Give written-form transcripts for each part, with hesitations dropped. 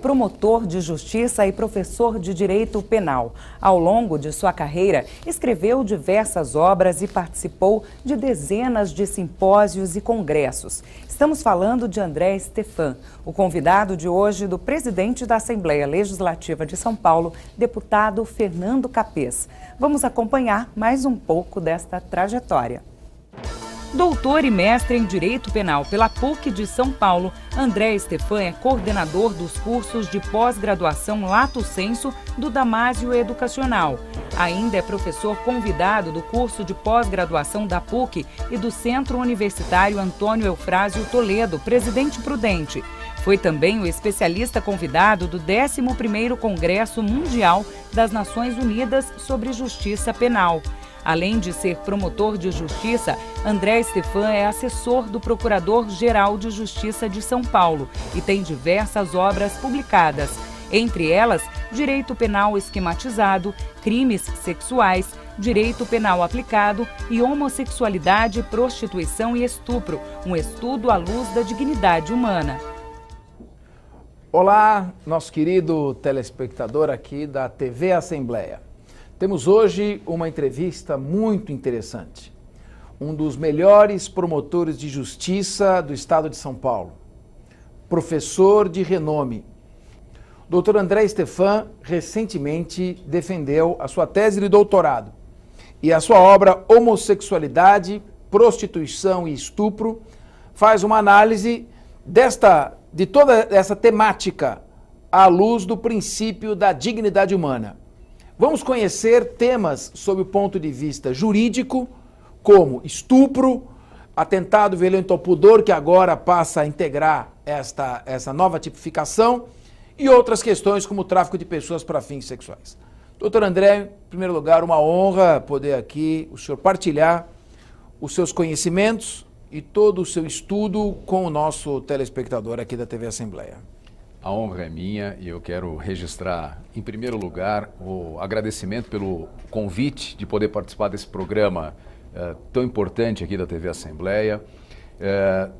promotor de justiça e professor de direito penal. Ao longo de sua carreira, escreveu diversas obras e participou de dezenas de simpósios e congressos. Estamos falando de André Stefan, o convidado de hoje do presidente da Assembleia Legislativa de São Paulo, deputado Fernando Capês. Vamos acompanhar mais um pouco desta trajetória. Doutor e mestre em Direito Penal pela PUC de São Paulo, André Stefan é coordenador dos cursos de pós-graduação Lato Sensu do Damásio Educacional. Ainda é professor convidado do curso de pós-graduação da PUC e do Centro Universitário Antônio Eufrásio Toledo, Presidente Prudente. Foi também o especialista convidado do 11º Congresso Mundial das Nações Unidas sobre Justiça Penal. Além de ser promotor de justiça, André Stefan é assessor do Procurador-Geral de Justiça de São Paulo e tem diversas obras publicadas, entre elas Direito Penal Esquematizado, Crimes Sexuais, Direito Penal Aplicado e Homossexualidade, Prostituição e Estupro, um estudo à luz da dignidade humana. Olá, nosso querido telespectador aqui da TV Assembleia. Temos hoje uma entrevista muito interessante. Um dos melhores promotores de justiça do estado de São Paulo. Professor de renome. Dr. André Stefan recentemente defendeu a sua tese de doutorado. E a sua obra Homossexualidade, Prostituição e Estupro faz uma análise de toda essa temática à luz do princípio da dignidade humana. Vamos conhecer temas sob o ponto de vista jurídico, como estupro, atentado violento ao pudor, que agora passa a integrar essa nova tipificação, e outras questões como o tráfico de pessoas para fins sexuais. Doutor André, em primeiro lugar, uma honra poder aqui o senhor partilhar os seus conhecimentos e todo o seu estudo com o nosso telespectador aqui da TV Assembleia. A honra é minha e eu quero registrar, em primeiro lugar, o agradecimento pelo convite de poder participar desse programa tão importante aqui da TV Assembleia.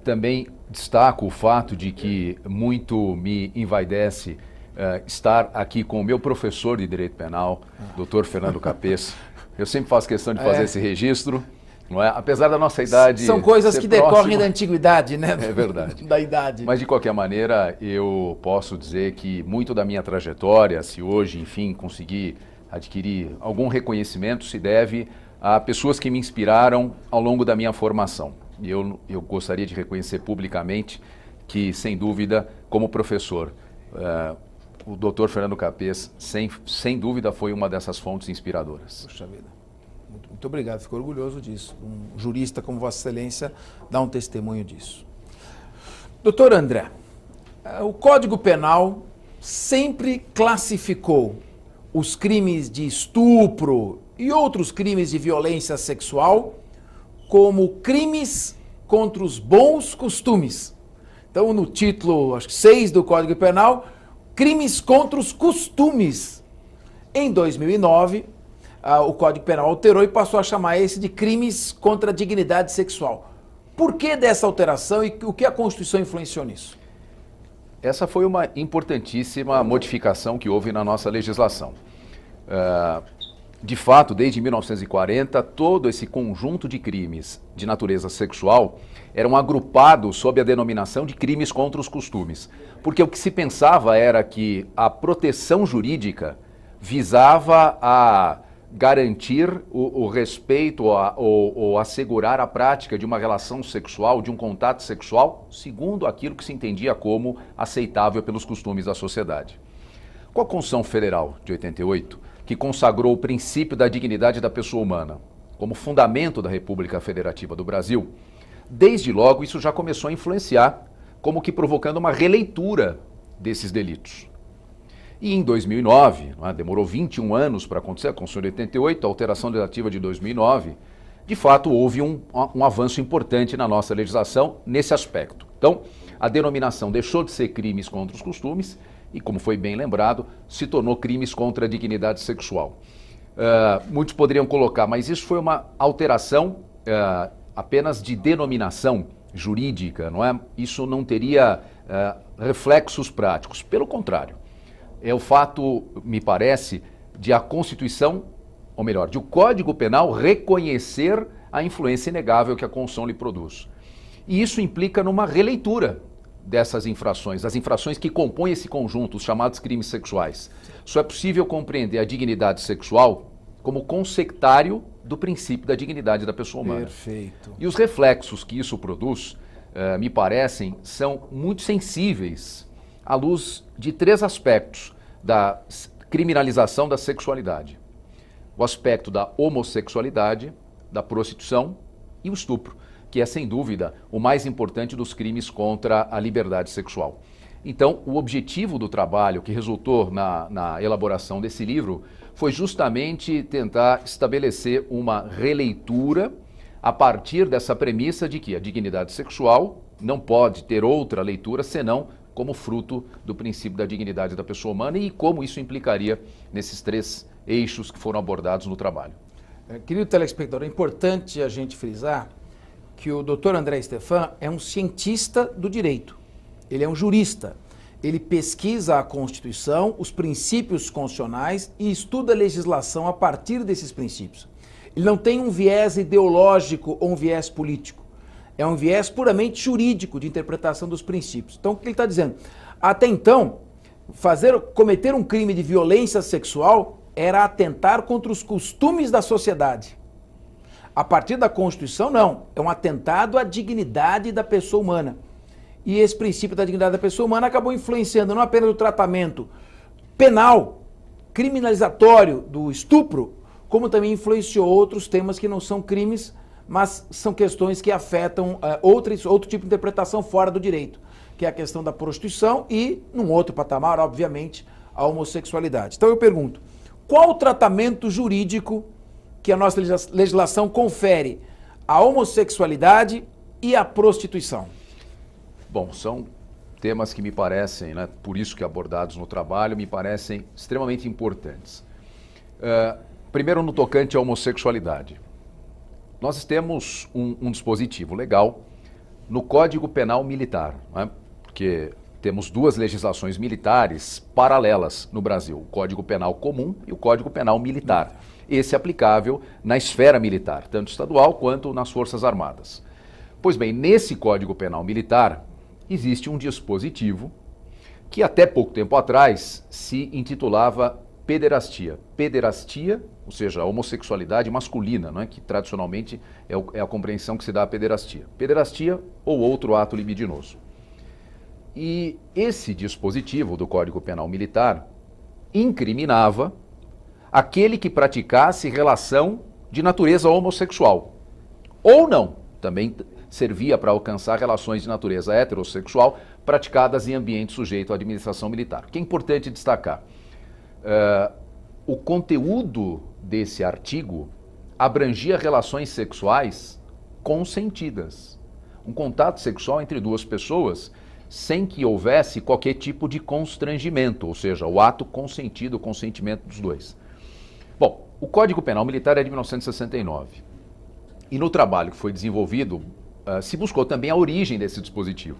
Também destaco o fato de que muito me envaidece estar aqui com o meu professor de Direito Penal, Dr. Fernando Capês. Eu sempre faço questão de fazer esse registro. Não é? Apesar da nossa idade... São coisas que decorrem da antiguidade, né? É verdade. Da idade. Mas, de qualquer maneira, eu posso dizer que muito da minha trajetória, se hoje, enfim, conseguir adquirir algum reconhecimento, se deve a pessoas que me inspiraram ao longo da minha formação. E eu gostaria de reconhecer publicamente que, sem dúvida, como professor, o Dr. Fernando Capês, sem dúvida, foi uma dessas fontes inspiradoras. Puxa vida. Muito obrigado, fico orgulhoso disso. Um jurista como Vossa Excelência dá um testemunho disso. Doutor André, o Código Penal sempre classificou os crimes de estupro e outros crimes de violência sexual como crimes contra os bons costumes. Então, no título, acho que 6 do Código Penal, crimes contra os costumes. Em 2009, o Código Penal alterou e passou a chamar esse de crimes contra a dignidade sexual. Por que dessa alteração e o que a Constituição influenciou nisso? Essa foi uma importantíssima modificação que houve na nossa legislação. De fato, desde 1940, todo esse conjunto de crimes de natureza sexual eram agrupados sob a denominação de crimes contra os costumes. Porque o que se pensava era que a proteção jurídica visava a garantir o respeito ou assegurar a prática de uma relação sexual, de um contato sexual, segundo aquilo que se entendia como aceitável pelos costumes da sociedade. Com a Constituição Federal de 88, que consagrou o princípio da dignidade da pessoa humana como fundamento da República Federativa do Brasil, desde logo isso já começou a influenciar, como que provocando uma releitura desses delitos. E em 2009, demorou 21 anos para acontecer, a Constituição de 88, a alteração legislativa de 2009, de fato houve um avanço importante na nossa legislação nesse aspecto. Então, a denominação deixou de ser crimes contra os costumes e, como foi bem lembrado, se tornou crimes contra a dignidade sexual. Muitos poderiam colocar, mas isso foi uma alteração apenas de denominação jurídica, não é? Isso não teria reflexos práticos. Pelo contrário, é o fato, me parece, de a Constituição, ou melhor, de o Código Penal reconhecer a influência inegável que a Constituição lhe produz. E isso implica numa releitura dessas infrações, das infrações que compõem esse conjunto, os chamados crimes sexuais. Só é possível compreender a dignidade sexual como consectário do princípio da dignidade da pessoa humana. Perfeito. E os reflexos que isso produz, me parecem, são muito sensíveis à luz de 3 aspectos da criminalização da sexualidade. O aspecto da homossexualidade, da prostituição e o estupro, que é, sem dúvida, o mais importante dos crimes contra a liberdade sexual. Então, o objetivo do trabalho que resultou na elaboração desse livro foi justamente tentar estabelecer uma releitura a partir dessa premissa de que a dignidade sexual não pode ter outra leitura senão como fruto do princípio da dignidade da pessoa humana e como isso implicaria nesses 3 eixos que foram abordados no trabalho. Querido telespectador, é importante a gente frisar que o Dr. André Stephan é um cientista do direito, ele é um jurista, ele pesquisa a Constituição, os princípios constitucionais e estuda a legislação a partir desses princípios. Ele não tem um viés ideológico ou um viés político, é um viés puramente jurídico de interpretação dos princípios. Então, o que ele está dizendo? Até então, cometer um crime de violência sexual era atentar contra os costumes da sociedade. A partir da Constituição, não. É um atentado à dignidade da pessoa humana. E esse princípio da dignidade da pessoa humana acabou influenciando não apenas o tratamento penal, criminalizatório do estupro, como também influenciou outros temas que não são crimes, mas são questões que afetam outro tipo de interpretação fora do direito, que é a questão da prostituição e, num outro patamar, obviamente, a homossexualidade. Então eu pergunto, qual o tratamento jurídico que a nossa legislação confere à homossexualidade e à prostituição? Bom, são temas que me parecem, né, por isso que abordados no trabalho, me parecem extremamente importantes. Primeiro, no tocante à homossexualidade. Nós temos um dispositivo legal no Código Penal Militar, né, porque temos 2 legislações militares paralelas no Brasil, o Código Penal Comum e o Código Penal Militar. Esse é aplicável na esfera militar, tanto estadual quanto nas Forças Armadas. Pois bem, nesse Código Penal Militar existe um dispositivo que até pouco tempo atrás se intitulava pederastia. Pederastia, ou seja, a homossexualidade masculina, não é? Que tradicionalmente é a compreensão que se dá à pederastia. Pederastia ou outro ato libidinoso. E esse dispositivo do Código Penal Militar incriminava aquele que praticasse relação de natureza homossexual. Ou não, também servia para alcançar relações de natureza heterossexual praticadas em ambiente sujeito à administração militar. O que é importante destacar? O conteúdo desse artigo abrangia relações sexuais consentidas. Um contato sexual entre 2 pessoas sem que houvesse qualquer tipo de constrangimento, ou seja, o ato consentido, o consentimento dos 2. Bom, o Código Penal Militar é de 1969 e no trabalho que foi desenvolvido se buscou também a origem desse dispositivo.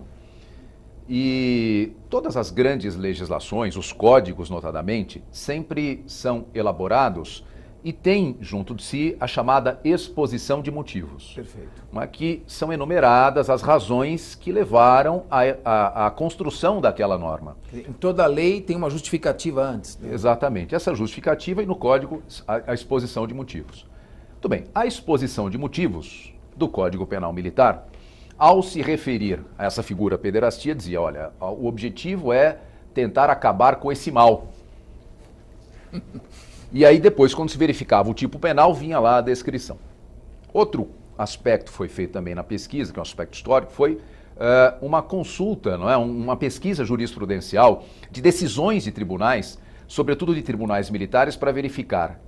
E todas as grandes legislações, os códigos notadamente, sempre são elaborados e têm junto de si a chamada exposição de motivos. Perfeito. Que são enumeradas as razões que levaram à construção daquela norma. Em toda lei tem uma justificativa antes. Né? Exatamente. Essa justificativa e no código a exposição de motivos. Muito bem. A exposição de motivos do Código Penal Militar, ao se referir a essa figura pederastia, dizia, olha, o objetivo é tentar acabar com esse mal. E aí depois, quando se verificava o tipo penal, vinha lá a descrição. Outro aspecto foi feito também na pesquisa, que é um aspecto histórico, foi uma consulta, não é? Uma pesquisa jurisprudencial de decisões de tribunais, sobretudo de tribunais militares, para verificar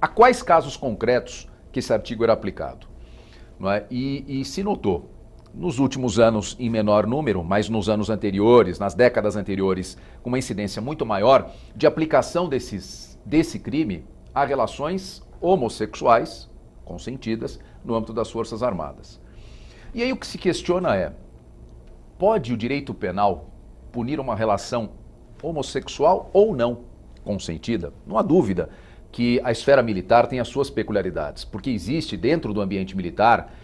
a quais casos concretos que esse artigo era aplicado. Não é? E se notou, nos últimos anos em menor número, mas nos anos anteriores, nas décadas anteriores, com uma incidência muito maior de aplicação desse crime a relações homossexuais consentidas no âmbito das Forças Armadas. E aí o que se questiona é, pode o direito penal punir uma relação homossexual ou não consentida? Não há dúvida que a esfera militar tem as suas peculiaridades, porque existe dentro do ambiente militar,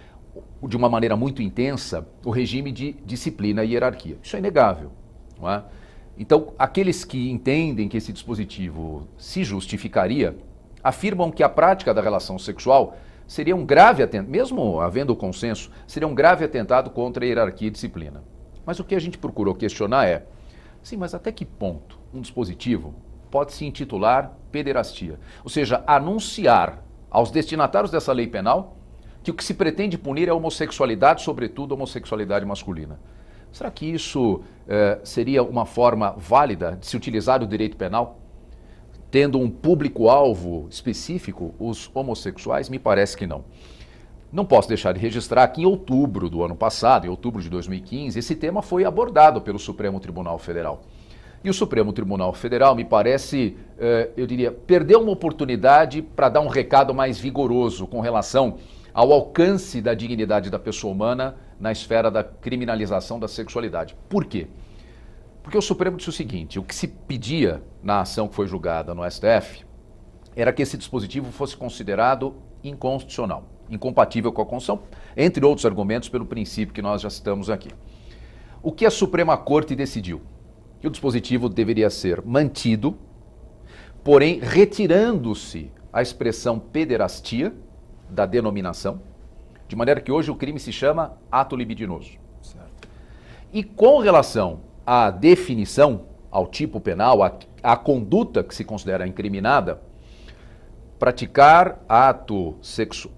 de uma maneira muito intensa, o regime de disciplina e hierarquia. Isso é inegável, não é? Então, aqueles que entendem que esse dispositivo se justificaria, afirmam que a prática da relação sexual seria um grave atentado, mesmo havendo consenso, seria um grave atentado contra a hierarquia e disciplina. Mas o que a gente procurou questionar é, sim, mas até que ponto um dispositivo pode se intitular pederastia? Ou seja, anunciar aos destinatários dessa lei penal que o que se pretende punir é a homossexualidade, sobretudo a homossexualidade masculina. Será que isso seria uma forma válida de se utilizar o direito penal, tendo um público-alvo específico, os homossexuais? Me parece que não. Não posso deixar de registrar que em outubro do ano passado, em outubro de 2015, esse tema foi abordado pelo Supremo Tribunal Federal. E o Supremo Tribunal Federal, me parece, eu diria, perdeu uma oportunidade para dar um recado mais vigoroso com relação ao alcance da dignidade da pessoa humana na esfera da criminalização da sexualidade. Por quê? Porque o Supremo disse o seguinte, o que se pedia na ação que foi julgada no STF era que esse dispositivo fosse considerado inconstitucional, incompatível com a Constituição, entre outros argumentos pelo princípio que nós já citamos aqui. O que a Suprema Corte decidiu? Que o dispositivo deveria ser mantido, porém retirando-se a expressão pederastia da denominação, de maneira que hoje o crime se chama ato libidinoso. Certo. E com relação à definição, ao tipo penal, à conduta que se considera incriminada, praticar ato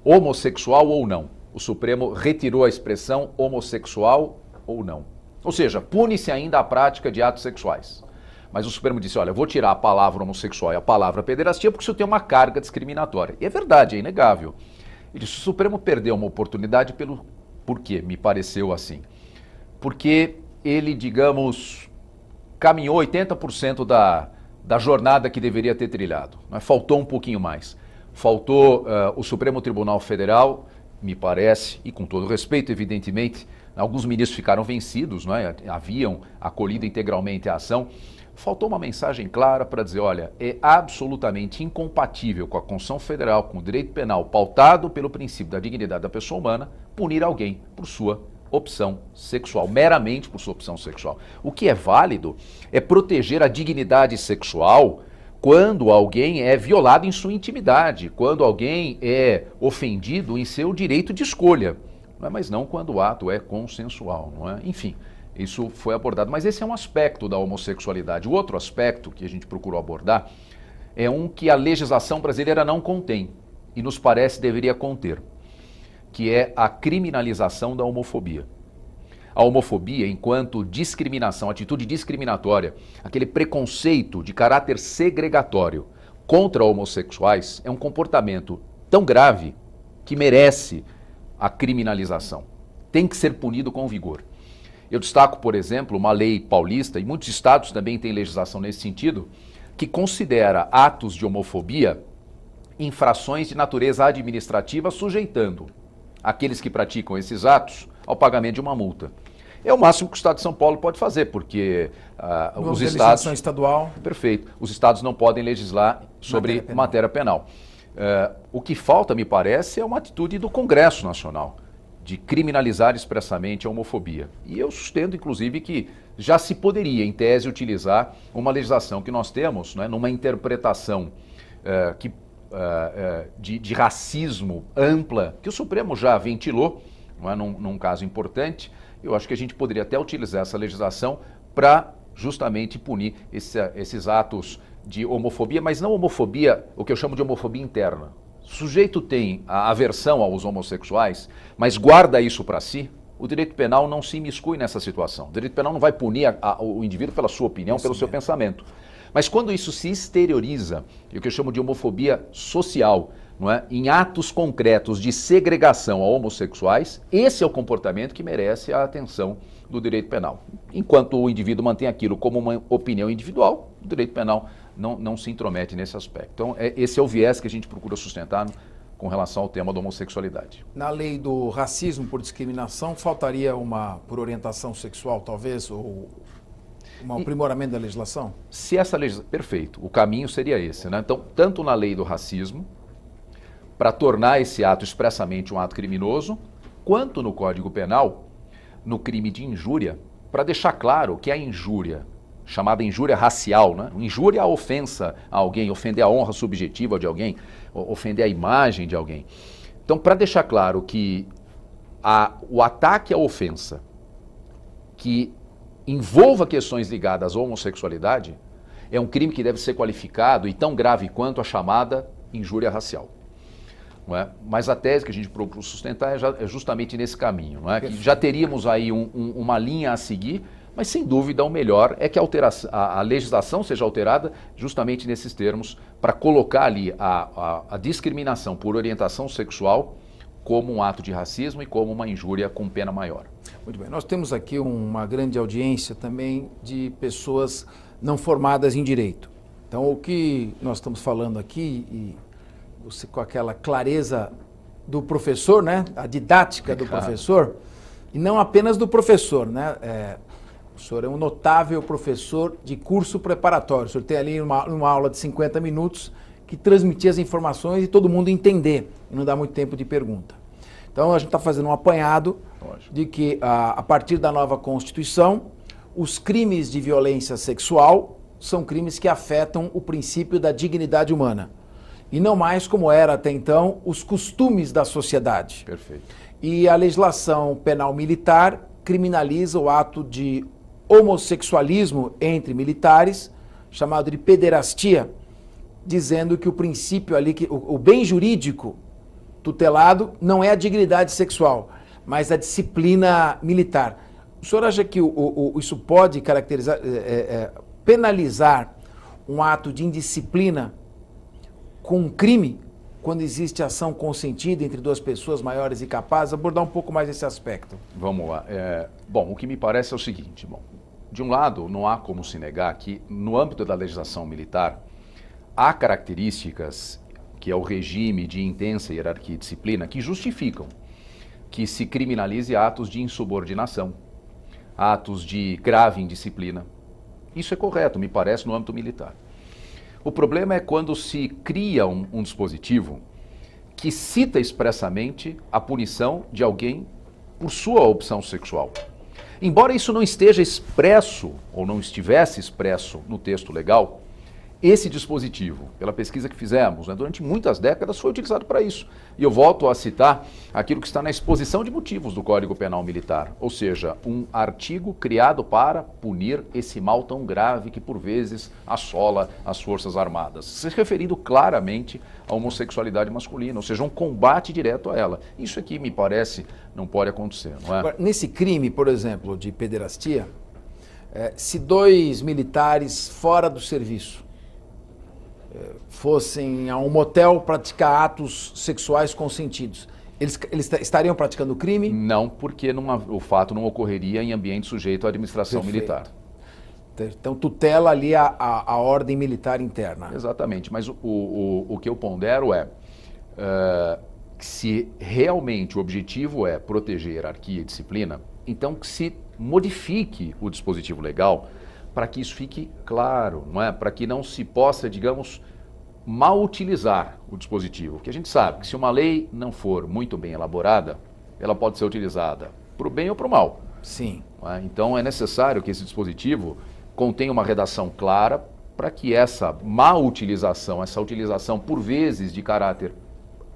homossexual ou não. O Supremo retirou a expressão homossexual ou não. Ou seja, pune-se ainda a prática de atos sexuais. Mas o Supremo disse, olha, eu vou tirar a palavra homossexual e a palavra pederastia porque isso tem uma carga discriminatória. E é verdade, é inegável. Ele disse, o Supremo perdeu uma oportunidade por quê? Me pareceu assim. Porque ele, digamos, caminhou 80% da jornada que deveria ter trilhado. Né? Faltou um pouquinho mais. Faltou o Supremo Tribunal Federal, me parece, e com todo respeito, evidentemente, alguns ministros ficaram vencidos, né? Haviam acolhido integralmente a ação. Faltou uma mensagem clara para dizer, olha, é absolutamente incompatível com a Constituição Federal, com o direito penal pautado pelo princípio da dignidade da pessoa humana, punir alguém por sua opção sexual, meramente por sua opção sexual. O que é válido é proteger a dignidade sexual quando alguém é violado em sua intimidade, quando alguém é ofendido em seu direito de escolha, não é? Mas não quando o ato é consensual, não é? Enfim, isso foi abordado. Mas esse é um aspecto da homossexualidade. O outro aspecto que a gente procurou abordar é um que a legislação brasileira não contém e nos parece deveria conter, que é a criminalização da homofobia. A homofobia, enquanto discriminação, atitude discriminatória, aquele preconceito de caráter segregatório contra homossexuais, é um comportamento tão grave que merece a criminalização. Tem que ser punido com vigor. Eu destaco, por exemplo, uma lei paulista, e muitos estados também têm legislação nesse sentido, que considera atos de homofobia infrações de natureza administrativa, sujeitando aqueles que praticam esses atos ao pagamento de uma multa. É o máximo que o Estado de São Paulo pode fazer, porque os estados... legislação estadual. Perfeito. Os estados não podem legislar sobre matéria penal. O que falta, me parece, é uma atitude do Congresso Nacional, de criminalizar expressamente a homofobia. E eu sustento, inclusive, que já se poderia, em tese, utilizar uma legislação que nós temos, né, numa interpretação de racismo ampla, que o Supremo já ventilou, não é, num caso importante. Eu acho que a gente poderia até utilizar essa legislação para justamente punir esses atos de homofobia, mas não homofobia, o que eu chamo de homofobia interna. O sujeito tem a aversão aos homossexuais, mas guarda isso para si. O direito penal não se imiscui nessa situação. O direito penal não vai punir o indivíduo pela sua opinião, pelo seu pensamento. Mas quando isso se exterioriza, o que eu chamo de homofobia social, não é? Em atos concretos de segregação a homossexuais, esse é o comportamento que merece a atenção do direito penal. Enquanto o indivíduo mantém aquilo como uma opinião individual, o direito penal não se intromete nesse aspecto. Então, esse é o viés que a gente procura sustentar com relação ao tema da homossexualidade. Na lei do racismo por discriminação, faltaria uma por orientação sexual, talvez, ou um aprimoramento da legislação? Se essa legislação... Perfeito, o caminho seria esse, né? Então, tanto na lei do racismo, para tornar esse ato expressamente um ato criminoso, quanto no Código Penal, no crime de injúria, para deixar claro que a injúria, chamada injúria racial, né? Injúria é a ofensa a alguém, ofender a honra subjetiva de alguém, ofender a imagem de alguém. Então, para deixar claro que o ataque à ofensa que envolva questões ligadas à homossexualidade é um crime que deve ser qualificado e tão grave quanto a chamada injúria racial. Não é? Mas a tese que a gente procura sustentar é justamente nesse caminho, não é? Que já teríamos aí uma linha a seguir, mas sem dúvida o melhor é que a legislação seja alterada justamente nesses termos para colocar ali a discriminação por orientação sexual como um ato de racismo e como uma injúria com pena maior. Muito bem, nós temos aqui uma grande audiência também de pessoas não formadas em direito. Então o que nós estamos falando aqui, e você com aquela clareza do professor, né? A didática do professor, e não apenas do professor, né? O senhor é um notável professor de curso preparatório. O senhor tem ali uma aula de 50 minutos que transmitir as informações e todo mundo entender, e não dá muito tempo de pergunta. Então a gente está fazendo um apanhado de que a partir da nova Constituição, os crimes de violência sexual são crimes que afetam o princípio da dignidade humana. E não mais como era até então os costumes da sociedade. Perfeito. E a legislação penal militar criminaliza o ato de homossexualismo entre militares, chamado de pederastia, dizendo que o princípio ali, que o bem jurídico tutelado não é a dignidade sexual, mas a disciplina militar. O senhor acha que isso pode caracterizar, penalizar um ato de indisciplina com um crime, quando existe ação consentida entre duas pessoas maiores e capazes? Abordar um pouco mais esse aspecto. Vamos lá. Bom, o que me parece é o seguinte, de um lado, não há como se negar que, no âmbito da legislação militar, há características, que é o regime de intensa hierarquia e disciplina, que justificam que se criminalize atos de insubordinação, atos de grave indisciplina. Isso é correto, me parece, no âmbito militar. O problema é quando se cria um dispositivo que cita expressamente a punição de alguém por sua opção sexual. Embora isso não esteja expresso, ou não estivesse expresso no texto legal, esse dispositivo, pela pesquisa que fizemos, né, durante muitas décadas foi utilizado para isso. E eu volto a citar aquilo que está na exposição de motivos do Código Penal Militar, ou seja, um artigo criado para punir esse mal tão grave que por vezes assola as Forças Armadas, se referindo claramente à homossexualidade masculina, ou seja, um combate direto a ela. Isso aqui, me parece, não pode acontecer, não é? Agora, nesse crime, por exemplo, de pederastia, se dois militares fora do serviço fossem a um motel praticar atos sexuais consentidos, eles estariam praticando crime? Não, porque o fato não ocorreria em ambiente sujeito à administração militar. Então tutela ali a ordem militar interna. Exatamente, mas o que eu pondero é se realmente o objetivo é proteger hierarquia e disciplina, então que se modifique o dispositivo legal para que isso fique claro, não é? Para que não se possa, digamos, mal utilizar o dispositivo. Porque a gente sabe que se uma lei não for muito bem elaborada, ela pode ser utilizada para o bem ou para o mal. Sim. Não é? Então é necessário que esse dispositivo contenha uma redação clara para que essa má utilização, essa utilização por vezes de caráter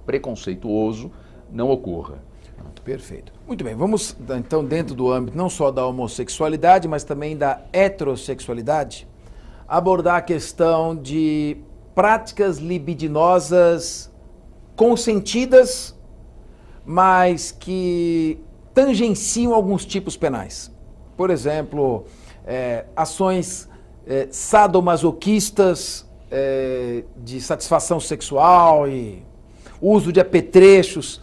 preconceituoso, não ocorra. Perfeito. Muito bem, vamos então dentro do âmbito não só da homossexualidade, mas também da heterossexualidade, abordar a questão de práticas libidinosas consentidas, mas que tangenciam alguns tipos penais. Por exemplo, ações sadomasoquistas de satisfação sexual e uso de apetrechos.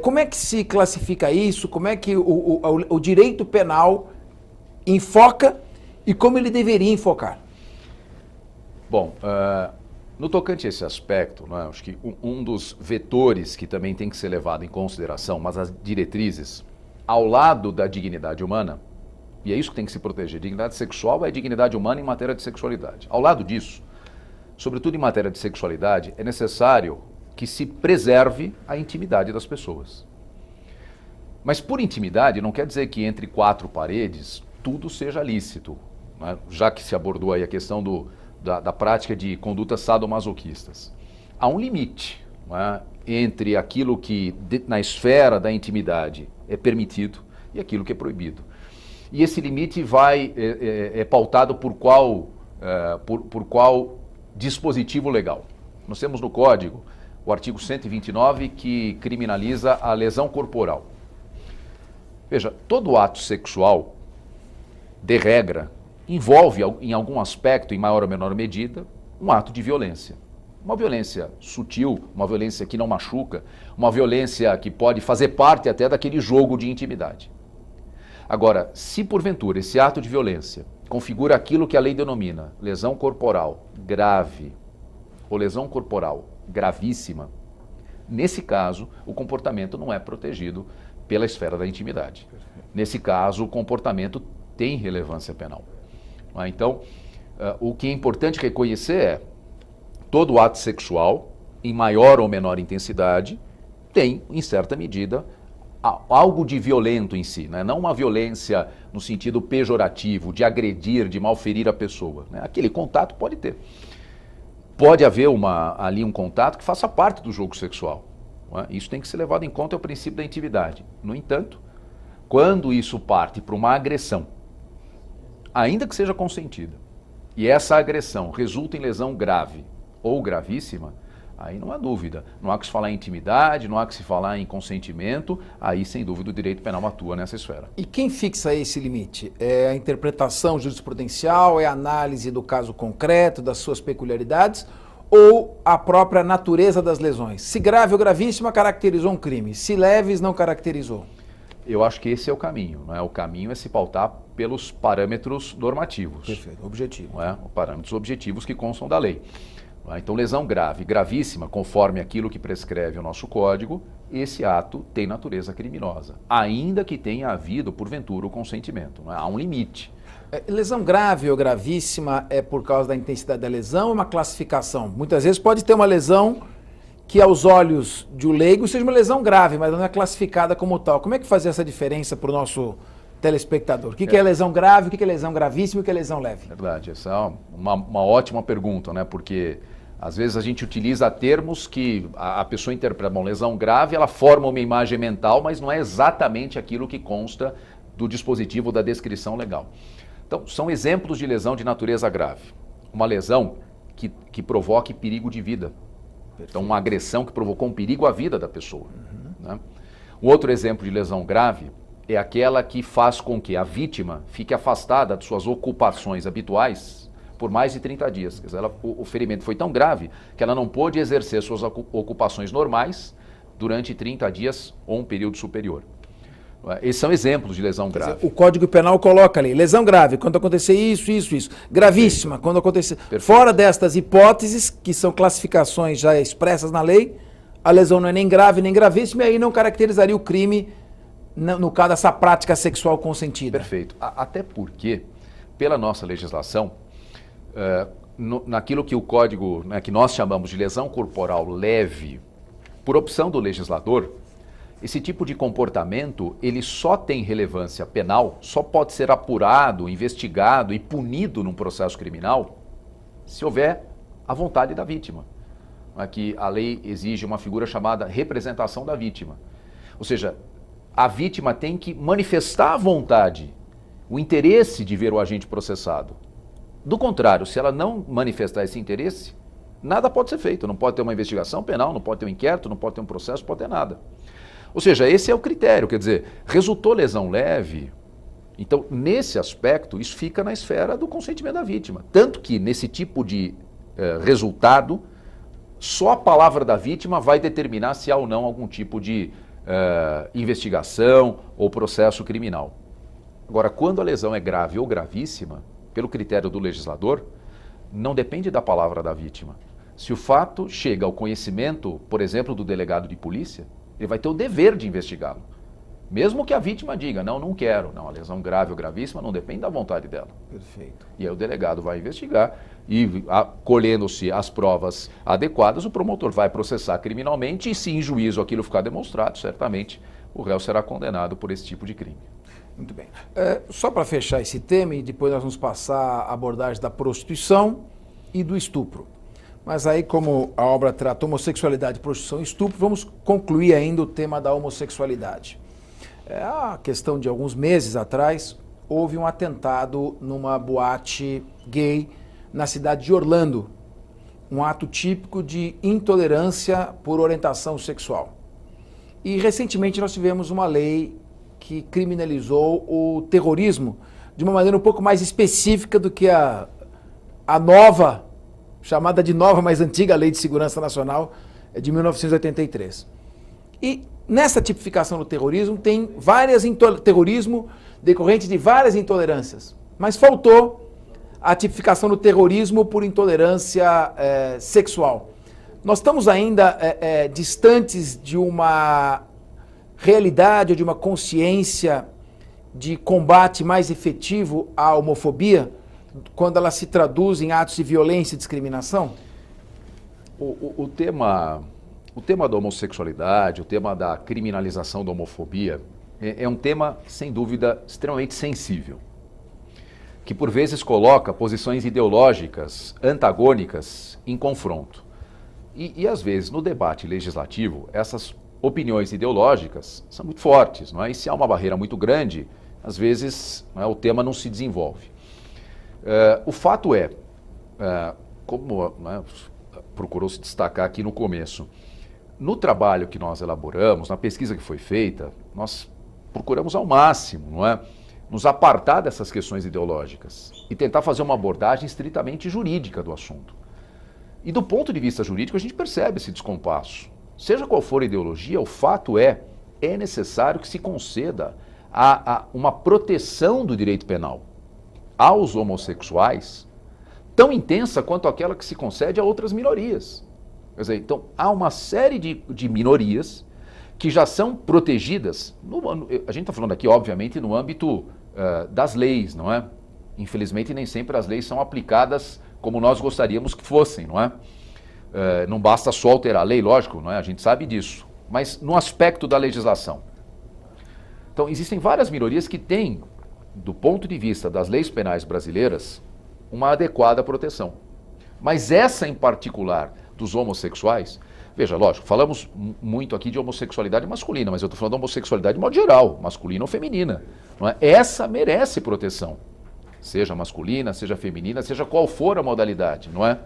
Como é que se classifica isso? Como é que o direito penal enfoca e como ele deveria enfocar? Bom, No tocante a esse aspecto, né, acho que um dos vetores que também tem que ser levado em consideração, mas as diretrizes, ao lado da dignidade humana, e é isso que tem que se proteger, dignidade sexual é dignidade humana em matéria de sexualidade. Ao lado disso, sobretudo em matéria de sexualidade, é necessário que se preserve a intimidade das pessoas. Mas por intimidade não quer dizer que entre quatro paredes tudo seja lícito, né? Já que se abordou aí a questão da prática de condutas sadomasoquistas. Há um limite, né, entre aquilo que na esfera da intimidade é permitido e aquilo que é proibido. E esse limite é pautado por qual dispositivo legal. Nós temos no Código o artigo 129 que criminaliza a lesão corporal. Veja, todo ato sexual, de regra, envolve em algum aspecto, em maior ou menor medida, um ato de violência. Uma violência sutil, uma violência que não machuca, uma violência que pode fazer parte até daquele jogo de intimidade. Agora, se porventura esse ato de violência configura aquilo que a lei denomina lesão corporal grave ou lesão corporal gravíssima, nesse caso o comportamento não é protegido pela esfera da intimidade. Nesse caso o comportamento tem relevância penal. Então, o que é importante reconhecer é todo ato sexual, em maior ou menor intensidade, tem, em certa medida, algo de violento em si, né? Não uma violência no sentido pejorativo, de agredir, de malferir a pessoa, né? Aquele contato pode ter. Pode haver ali um contato que faça parte do jogo sexual, né? Isso tem que ser levado em conta, é o princípio da intimidade. No entanto, quando isso parte para uma agressão, ainda que seja consentida, e essa agressão resulta em lesão grave ou gravíssima, aí não há dúvida, não há que se falar em intimidade, não há que se falar em consentimento, aí sem dúvida o direito penal atua nessa esfera. E quem fixa esse limite? É a interpretação jurisprudencial, é a análise do caso concreto, das suas peculiaridades, ou a própria natureza das lesões? Se grave ou gravíssima caracterizou um crime, se leves não caracterizou? Eu acho que esse é o caminho, né? O caminho é se pautar pelos parâmetros normativos. Perfeito, objetivo. Né? Parâmetros objetivos que constam da lei. Então, lesão grave, gravíssima, conforme aquilo que prescreve o nosso Código, esse ato tem natureza criminosa, ainda que tenha havido, porventura, o consentimento. Né? Há um limite. Lesão grave ou gravíssima é por causa da intensidade da lesão ou uma classificação? Muitas vezes pode ter uma lesão que aos olhos de um leigo seja uma lesão grave, mas não é classificada como tal. Como é que fazer essa diferença para o nosso telespectador? O que é lesão grave, o que é lesão gravíssima e o que é lesão leve? Verdade, essa é uma ótima pergunta, né? Porque às vezes a gente utiliza termos que a pessoa interpreta, bom, lesão grave, ela forma uma imagem mental, mas não é exatamente aquilo que consta do dispositivo da descrição legal. Então, são exemplos de lesão de natureza grave. Uma lesão que provoque perigo de vida. Então, uma agressão que provocou um perigo à vida da pessoa. Né? Um outro exemplo de lesão grave é aquela que faz com que a vítima fique afastada de suas ocupações habituais por mais de 30 dias. Quer dizer, o ferimento foi tão grave que ela não pôde exercer suas ocupações normais durante 30 dias ou um período superior. Esses são exemplos de lesão grave. Dizer, o Código Penal coloca ali, lesão grave, quando acontecer isso. Gravíssima, quando acontecer... Perfeito. Fora destas hipóteses, que são classificações já expressas na lei, a lesão não é nem grave nem gravíssima, e aí não caracterizaria o crime no caso dessa prática sexual consentida. Perfeito. Até porque, pela nossa legislação, naquilo que o Código, né, que nós chamamos de lesão corporal leve, por opção do legislador, esse tipo de comportamento, ele só tem relevância penal, só pode ser apurado, investigado e punido num processo criminal se houver a vontade da vítima. Aqui a lei exige uma figura chamada representação da vítima. Ou seja, a vítima tem que manifestar a vontade, o interesse de ver o agente processado. Do contrário, se ela não manifestar esse interesse, nada pode ser feito. Não pode ter uma investigação penal, não pode ter um inquérito, não pode ter um processo, não pode ter nada. Ou seja, esse é o critério, quer dizer, resultou lesão leve, então nesse aspecto isso fica na esfera do consentimento da vítima. Tanto que nesse tipo de resultado, só a palavra da vítima vai determinar se há ou não algum tipo de investigação ou processo criminal. Agora, quando a lesão é grave ou gravíssima, pelo critério do legislador, não depende da palavra da vítima. Se o fato chega ao conhecimento, por exemplo, do delegado de polícia, ele vai ter o dever de investigá-lo. Mesmo que a vítima diga, não quero, a lesão grave ou gravíssima não depende da vontade dela. Perfeito. E aí o delegado vai investigar e, colhendo-se as provas adequadas, o promotor vai processar criminalmente e, se em juízo aquilo ficar demonstrado, certamente o réu será condenado por esse tipo de crime. Muito bem. Só para fechar esse tema, e depois nós vamos passar a abordagem da prostituição e do estupro. Mas aí, como a obra trata homossexualidade, prostituição e estupro, vamos concluir ainda o tema da homossexualidade. A questão de alguns meses atrás, houve um atentado numa boate gay na cidade de Orlando. Um ato típico de intolerância por orientação sexual. E recentemente nós tivemos uma lei que criminalizou o terrorismo de uma maneira um pouco mais específica do que a nova, chamada de nova, mas antiga Lei de Segurança Nacional de 1983. E nessa tipificação do terrorismo tem terrorismo decorrente de várias intolerâncias, mas faltou a tipificação do terrorismo por intolerância sexual. Nós estamos ainda distantes de uma realidade ou de uma consciência de combate mais efetivo à homofobia quando ela se traduz em atos de violência e discriminação? O tema da homossexualidade, o tema da criminalização da homofobia é um tema, sem dúvida, extremamente sensível, que por vezes coloca posições ideológicas antagônicas em confronto. E às vezes, no debate legislativo, essas opiniões ideológicas são muito fortes, não é? E se há uma barreira muito grande, às vezes, não é, o tema não se desenvolve. O fato como procurou se destacar aqui no começo, no trabalho que nós elaboramos, na pesquisa que foi feita, nós procuramos ao máximo, não é, nos apartar dessas questões ideológicas e tentar fazer uma abordagem estritamente jurídica do assunto. E do ponto de vista jurídico, a gente percebe esse descompasso. Seja qual for a ideologia, o fato é necessário que se conceda uma proteção do direito penal aos homossexuais tão intensa quanto aquela que se concede a outras minorias. Quer dizer, então, há uma série de minorias que já são protegidas, a gente está falando aqui, obviamente, no âmbito das leis, não é? Infelizmente, nem sempre as leis são aplicadas como nós gostaríamos que fossem, não é? Não basta só alterar a lei, lógico, não é? A gente sabe disso, mas no aspecto da legislação. Então, existem várias minorias que têm, do ponto de vista das leis penais brasileiras, uma adequada proteção. Mas essa em particular dos homossexuais, veja, lógico, falamos muito aqui de homossexualidade masculina, mas eu estou falando de homossexualidade de modo geral, masculina ou feminina. Não é? Essa merece proteção, seja masculina, seja feminina, seja qual for a modalidade, não é?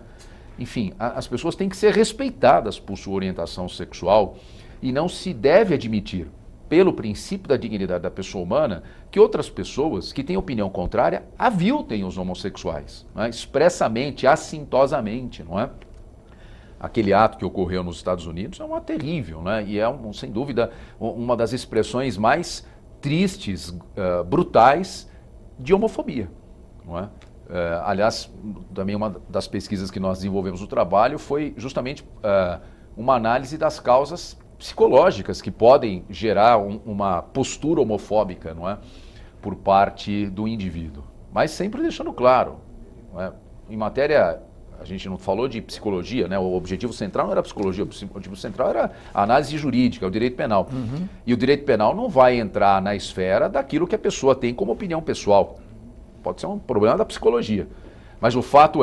Enfim, as pessoas têm que ser respeitadas por sua orientação sexual e não se deve admitir, pelo princípio da dignidade da pessoa humana, que outras pessoas que têm opinião contrária aviltem os homossexuais, não é? Expressamente, assintosamente, não é? Aquele ato que ocorreu nos Estados Unidos é um ato terrível, né? E é, sem dúvida, uma das expressões mais tristes, brutais de homofobia, não é? Aliás, também uma das pesquisas que nós desenvolvemos no trabalho foi justamente uma análise das causas psicológicas que podem gerar uma postura homofóbica, não é? Por parte do indivíduo. Mas sempre deixando claro, não é? Em matéria, a gente não falou de psicologia, né? O objetivo central não era a psicologia, o objetivo central era a análise jurídica, o direito penal. Uhum. E o direito penal não vai entrar na esfera daquilo que a pessoa tem como opinião pessoal. Pode ser um problema da psicologia. Mas o fato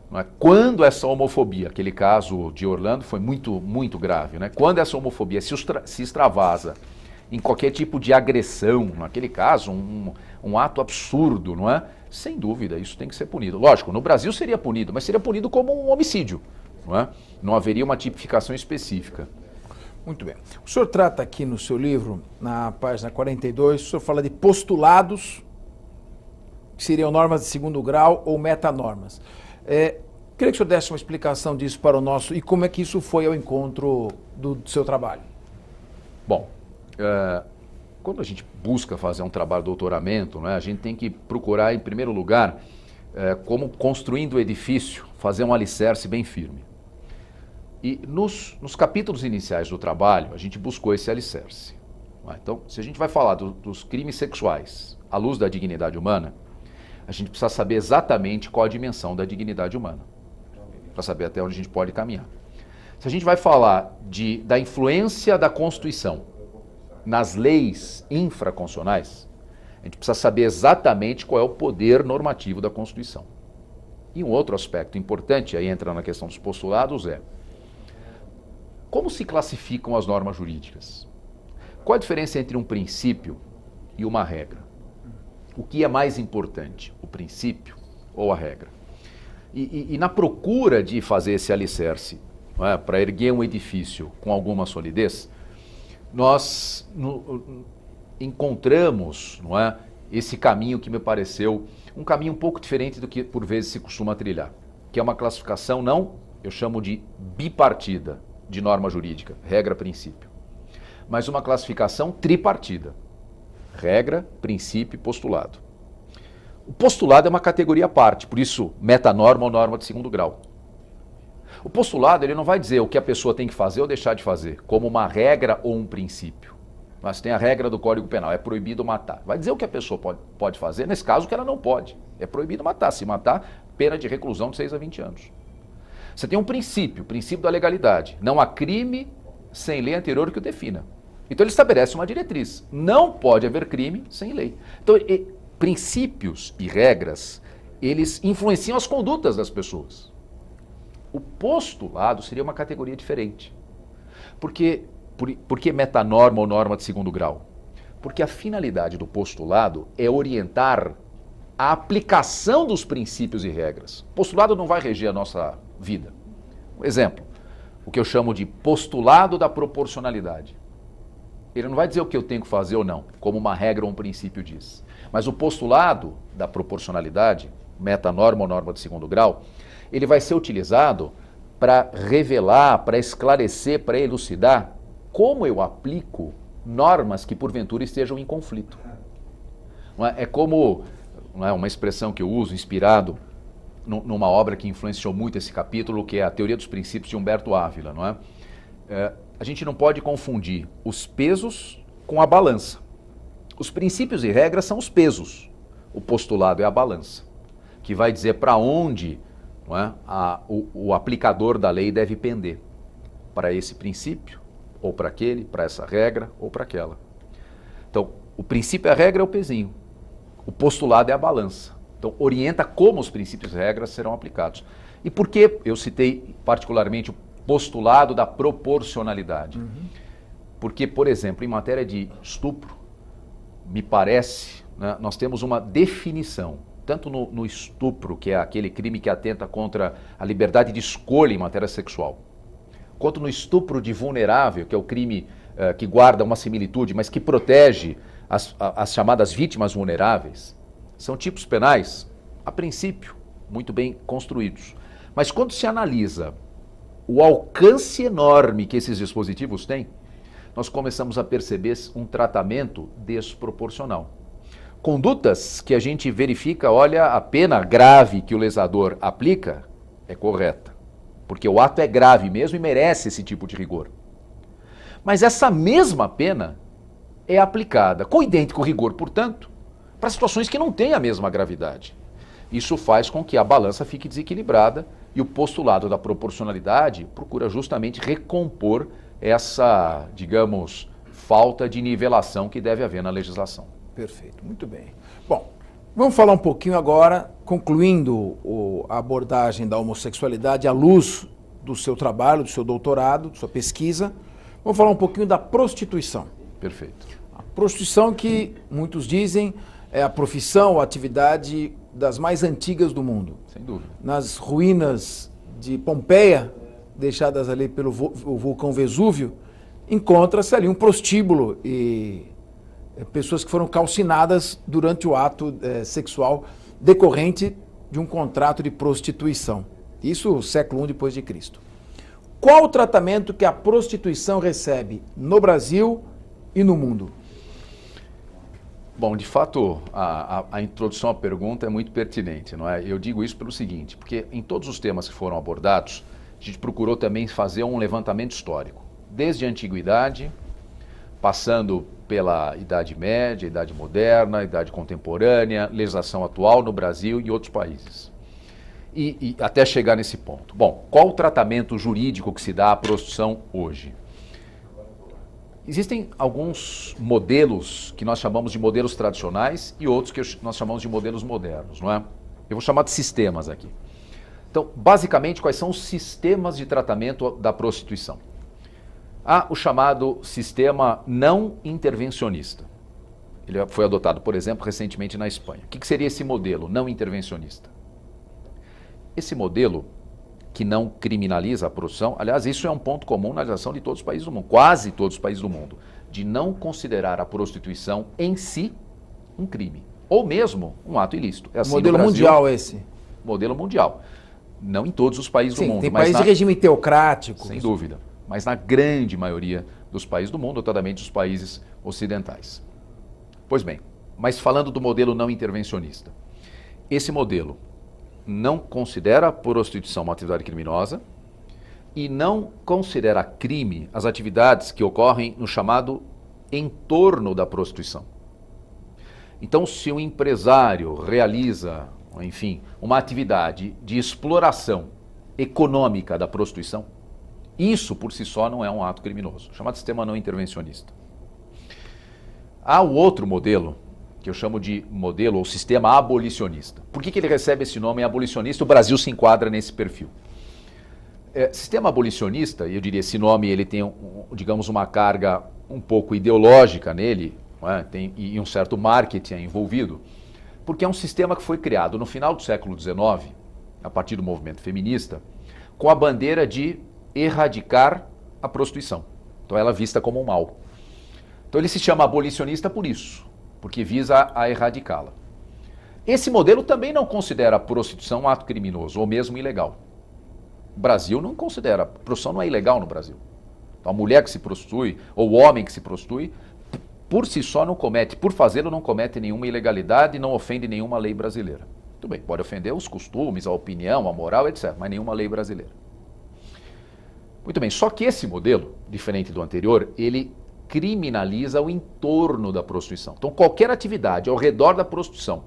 não é, quando essa homofobia, aquele caso de Orlando foi muito, muito grave, né? Quando essa homofobia se extravasa em qualquer tipo de agressão, naquele caso, um ato absurdo, não é? Sem dúvida, isso tem que ser punido. Lógico, no Brasil seria punido, mas seria punido como um homicídio, não é? Não haveria uma tipificação específica. Muito bem. O senhor trata aqui no seu livro, na página 42, o senhor fala de postulados, que seriam normas de segundo grau ou metanormas. Queria que o senhor desse uma explicação disso para o nosso, e como é que isso foi ao encontro do seu trabalho. Bom, quando a gente busca fazer um trabalho de doutoramento, né, a gente tem que procurar, em primeiro lugar, como construindo o edifício, fazer um alicerce bem firme. E nos capítulos iniciais do trabalho, a gente buscou esse alicerce. Então, se a gente vai falar dos crimes sexuais à luz da dignidade humana, a gente precisa saber exatamente qual a dimensão da dignidade humana, para saber até onde a gente pode caminhar. Se a gente vai falar da influência da Constituição nas leis infraconstitucionais, a gente precisa saber exatamente qual é o poder normativo da Constituição. E um outro aspecto importante, aí entra na questão dos postulados, é como se classificam as normas jurídicas? Qual a diferença entre um princípio e uma regra? O que é mais importante, o princípio ou a regra? E na procura de fazer esse alicerce, para erguer um edifício com alguma solidez, nós encontramos, não é, esse caminho que me pareceu um caminho um pouco diferente do que por vezes se costuma trilhar, que é uma classificação eu chamo de bipartida de norma jurídica, regra, princípio, mas uma classificação tripartida, regra, princípio e postulado. O postulado é uma categoria à parte, por isso metanorma ou norma de segundo grau. O postulado ele não vai dizer o que a pessoa tem que fazer ou deixar de fazer, como uma regra ou um princípio. Mas tem a regra do Código Penal, é proibido matar. Vai dizer o que a pessoa pode fazer, nesse caso que ela não pode. É proibido matar. Se matar, pena de reclusão de 6 a 20 anos. Você tem um princípio, o princípio da legalidade. Não há crime sem lei anterior que o defina. Então ele estabelece uma diretriz. Não pode haver crime sem lei. Então, princípios e regras, eles influenciam as condutas das pessoas. O postulado seria uma categoria diferente. Por que metanorma ou norma de segundo grau? Porque a finalidade do postulado é orientar a aplicação dos princípios e regras. O postulado não vai reger a nossa vida. Um exemplo, o que eu chamo de postulado da proporcionalidade. Ele não vai dizer o que eu tenho que fazer ou não, como uma regra ou um princípio diz. Mas o postulado da proporcionalidade, metanorma ou norma de segundo grau, ele vai ser utilizado para revelar, para esclarecer, para elucidar como eu aplico normas que porventura estejam em conflito. É como uma expressão que eu uso, inspirado numa obra que influenciou muito esse capítulo, que é a Teoria dos Princípios de Humberto Ávila. Não é? A gente não pode confundir os pesos com a balança. Os princípios e regras são os pesos. O postulado é a balança, que vai dizer para onde o aplicador da lei deve pender. Para esse princípio, ou para aquele, para essa regra, ou para aquela. Então, o princípio e a regra é o pezinho. O postulado é a balança. Então, orienta como os princípios e regras serão aplicados. E por que eu citei particularmente o postulado da proporcionalidade? Porque, por exemplo, em matéria de estupro, me parece, nós temos uma definição, tanto no estupro, que é aquele crime que atenta contra a liberdade de escolha em matéria sexual, quanto no estupro de vulnerável, que é o crime que guarda uma similitude, mas que protege as chamadas vítimas vulneráveis. São tipos penais, a princípio, muito bem construídos. Mas quando se analisa o alcance enorme que esses dispositivos têm, nós começamos a perceber um tratamento desproporcional. Condutas que a gente verifica, olha, a pena grave que o legislador aplica é correta, porque o ato é grave mesmo e merece esse tipo de rigor. Mas essa mesma pena é aplicada com idêntico rigor, portanto, para situações que não têm a mesma gravidade. Isso faz com que a balança fique desequilibrada e o postulado da proporcionalidade procura justamente recompor essa, digamos, falta de nivelação que deve haver na legislação. Perfeito, muito bem. Bom, vamos falar um pouquinho agora, concluindo a abordagem da homossexualidade à luz do seu trabalho, do seu doutorado, da sua pesquisa. Vamos falar um pouquinho da prostituição. Perfeito. A prostituição, que muitos dizem é a profissão ou atividade das mais antigas do mundo. Sem dúvida. Nas ruínas de Pompeia, deixadas ali pelo vulcão Vesúvio, encontra-se ali um prostíbulo e pessoas que foram calcinadas durante o ato sexual decorrente de um contrato de prostituição. Isso século I depois de Cristo. Qual o tratamento que a prostituição recebe no Brasil e no mundo? Bom, de fato, a introdução à pergunta é muito pertinente, não é? Eu digo isso pelo seguinte, porque em todos os temas que foram abordados, a gente procurou também fazer um levantamento histórico, desde a antiguidade, passando pela Idade Média, Idade Moderna, Idade Contemporânea, legislação atual no Brasil e outros países. E até chegar nesse ponto. Bom, qual o tratamento jurídico que se dá à prostituição hoje? Existem alguns modelos que nós chamamos de modelos tradicionais e outros que nós chamamos de modelos modernos, não é? Eu vou chamar de sistemas aqui. Então, basicamente, quais são os sistemas de tratamento da prostituição? Há o chamado sistema não intervencionista. Ele foi adotado, por exemplo, recentemente na Espanha. O que seria esse modelo não intervencionista? Esse modelo que não criminaliza a prostituição, aliás, isso é um ponto comum na legislação de todos os países do mundo, quase todos os países do mundo, de não considerar a prostituição em si um crime, ou mesmo um ato ilícito. É assim modelo no Brasil, mundial esse? Modelo mundial. Não em todos os países do mundo. Tem países de regime teocrático. Sem dúvida. Mas na grande maioria dos países do mundo, notadamente os países ocidentais. Pois bem, mas falando do modelo não intervencionista. Esse modelo não considera a prostituição uma atividade criminosa e não considera crime as atividades que ocorrem no chamado entorno da prostituição. Então, se um empresário realiza, enfim, uma atividade de exploração econômica da prostituição, isso por si só não é um ato criminoso, chamado sistema não intervencionista. Há o outro modelo, que eu chamo de modelo ou sistema abolicionista. Por que ele recebe esse nome abolicionista? O Brasil se enquadra nesse perfil. Sistema abolicionista, eu diria, esse nome ele tem, digamos, uma carga um pouco ideológica nele, não é? E um certo marketing envolvido, porque é um sistema que foi criado no final do século XIX, a partir do movimento feminista, com a bandeira de erradicar a prostituição. Então ela é vista como um mal. Então ele se chama abolicionista por isso, porque visa a erradicá-la. Esse modelo também não considera a prostituição um ato criminoso ou mesmo ilegal. O Brasil não considera, a prostituição não é ilegal no Brasil. Então, a mulher que se prostitui ou o homem que se prostitui, por si só não comete, por fazê-lo não comete nenhuma ilegalidade e não ofende nenhuma lei brasileira. Tudo bem, pode ofender os costumes, a opinião, a moral, etc., mas nenhuma lei brasileira. Muito bem, só que esse modelo, diferente do anterior, ele criminaliza o entorno da prostituição. Então, qualquer atividade ao redor da prostituição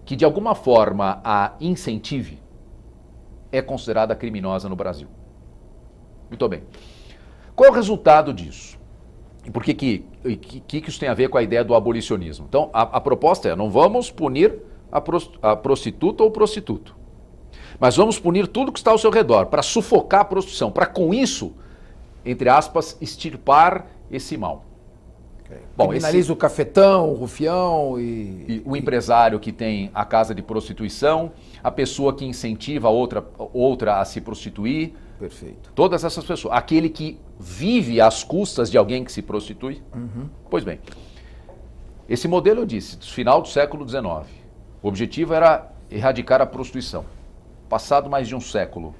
que de alguma forma a incentive é considerada criminosa no Brasil. Muito bem. Qual é o resultado disso? E por que isso tem a ver com a ideia do abolicionismo? Então, a proposta é, não vamos punir a prostituta ou o prostituto, mas vamos punir tudo que está ao seu redor, para sufocar a prostituição, para com isso, entre aspas, extirpar esse mal. Okay. Bom, criminaliza o cafetão, o rufião e o empresário que tem a casa de prostituição, a pessoa que incentiva a outra a se prostituir. Perfeito. Todas essas pessoas. Aquele que vive às custas de alguém que se prostitui. Uhum. Pois bem, esse modelo, eu disse, do final do século XIX. O objetivo era erradicar a prostituição. Passado mais de um século,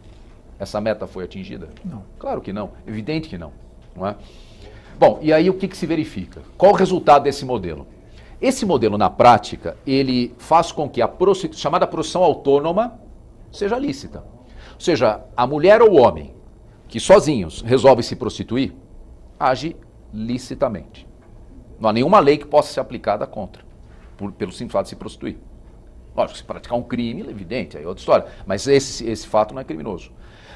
essa meta foi atingida? Não. Claro que não. Evidente que não. Não é? Bom, e aí o que se verifica? Qual o resultado desse modelo? Esse modelo, na prática, ele faz com que a chamada prostituição autônoma seja lícita. Ou seja, a mulher ou o homem que sozinhos resolve se prostituir, age licitamente. Não há nenhuma lei que possa ser aplicada contra, pelo simples fato de se prostituir. Lógico, se praticar um crime, é evidente, aí é outra história. Mas esse fato não é criminoso.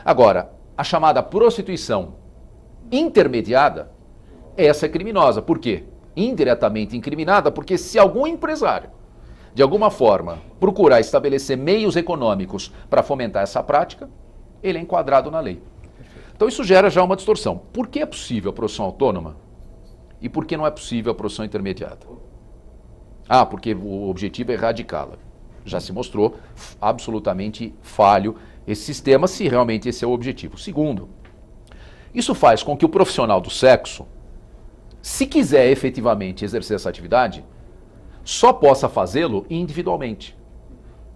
Agora, a chamada prostituição intermediada, essa é criminosa. Por quê? Indiretamente incriminada, porque se algum empresário, de alguma forma, procurar estabelecer meios econômicos para fomentar essa prática, ele é enquadrado na lei. Então isso gera já uma distorção. Por que é possível a prostituição autônoma e por que não é possível a prostituição intermediada? Ah, porque o objetivo é erradicá-la. Já se mostrou absolutamente falho esse sistema, se realmente esse é o objetivo. Segundo, isso faz com que o profissional do sexo, se quiser efetivamente exercer essa atividade, só possa fazê-lo individualmente,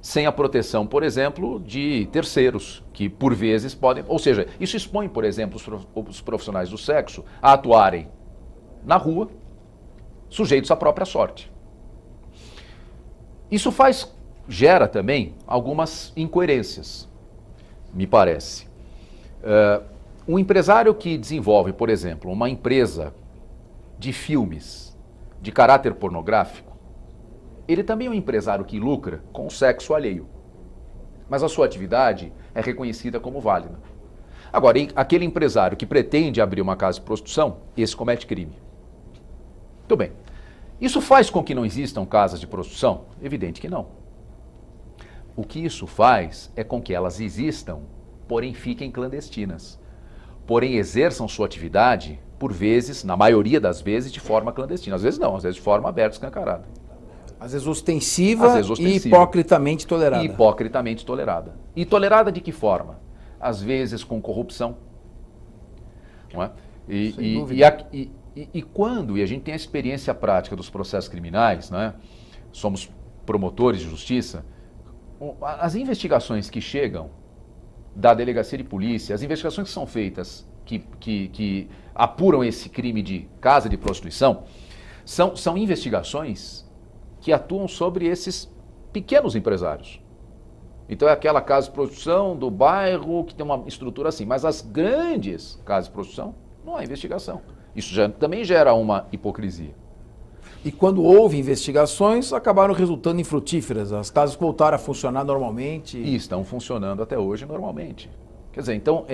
sem a proteção, por exemplo, de terceiros, que por vezes podem... Ou seja, isso expõe, por exemplo, os profissionais do sexo a atuarem na rua, sujeitos à própria sorte. Isso gera também algumas incoerências, me parece. Um empresário que desenvolve, por exemplo, uma empresa de filmes de caráter pornográfico, ele também é um empresário que lucra com o sexo alheio. Mas a sua atividade é reconhecida como válida. Agora, aquele empresário que pretende abrir uma casa de prostituição, esse comete crime. Muito bem. Isso faz com que não existam casas de prostituição? Evidente que não. O que isso faz é com que elas existam, porém fiquem clandestinas. Porém exerçam sua atividade, por vezes, na maioria das vezes, de forma clandestina. Às vezes não, às vezes de forma aberta, escancarada. Às vezes ostensiva e hipocritamente tolerada. Hipocritamente tolerada. E tolerada de que forma? Às vezes com corrupção. Não é? E quando, e a gente tem a experiência prática dos processos criminais, né? Somos promotores de justiça, as investigações que chegam da delegacia de polícia, as investigações que são feitas, que apuram esse crime de casa de prostituição, são investigações que atuam sobre esses pequenos empresários. Então é aquela casa de prostituição do bairro que tem uma estrutura assim, mas as grandes casas de prostituição não há investigação. Isso também gera uma hipocrisia. E quando houve investigações, acabaram resultando em frutíferas. As casas voltaram a funcionar normalmente. E estão funcionando até hoje normalmente. Quer dizer, então,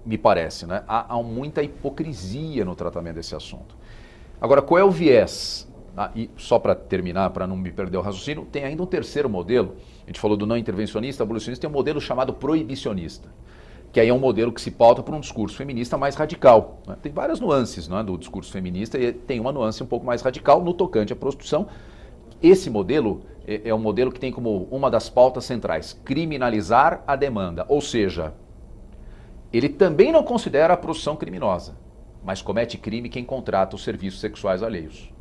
me parece, né, há muita hipocrisia no tratamento desse assunto. Agora, qual é o viés? E só para terminar, para não me perder o raciocínio, tem ainda um terceiro modelo. A gente falou do não intervencionista, abolicionista, tem um modelo chamado proibicionista, que aí é um modelo que se pauta por um discurso feminista mais radical. Né? Tem várias nuances, né, do discurso feminista e tem uma nuance um pouco mais radical no tocante à prostituição. Esse modelo é um modelo que tem como uma das pautas centrais criminalizar a demanda, ou seja, ele também não considera a prostituição criminosa, mas comete crime quem contrata os serviços sexuais alheios.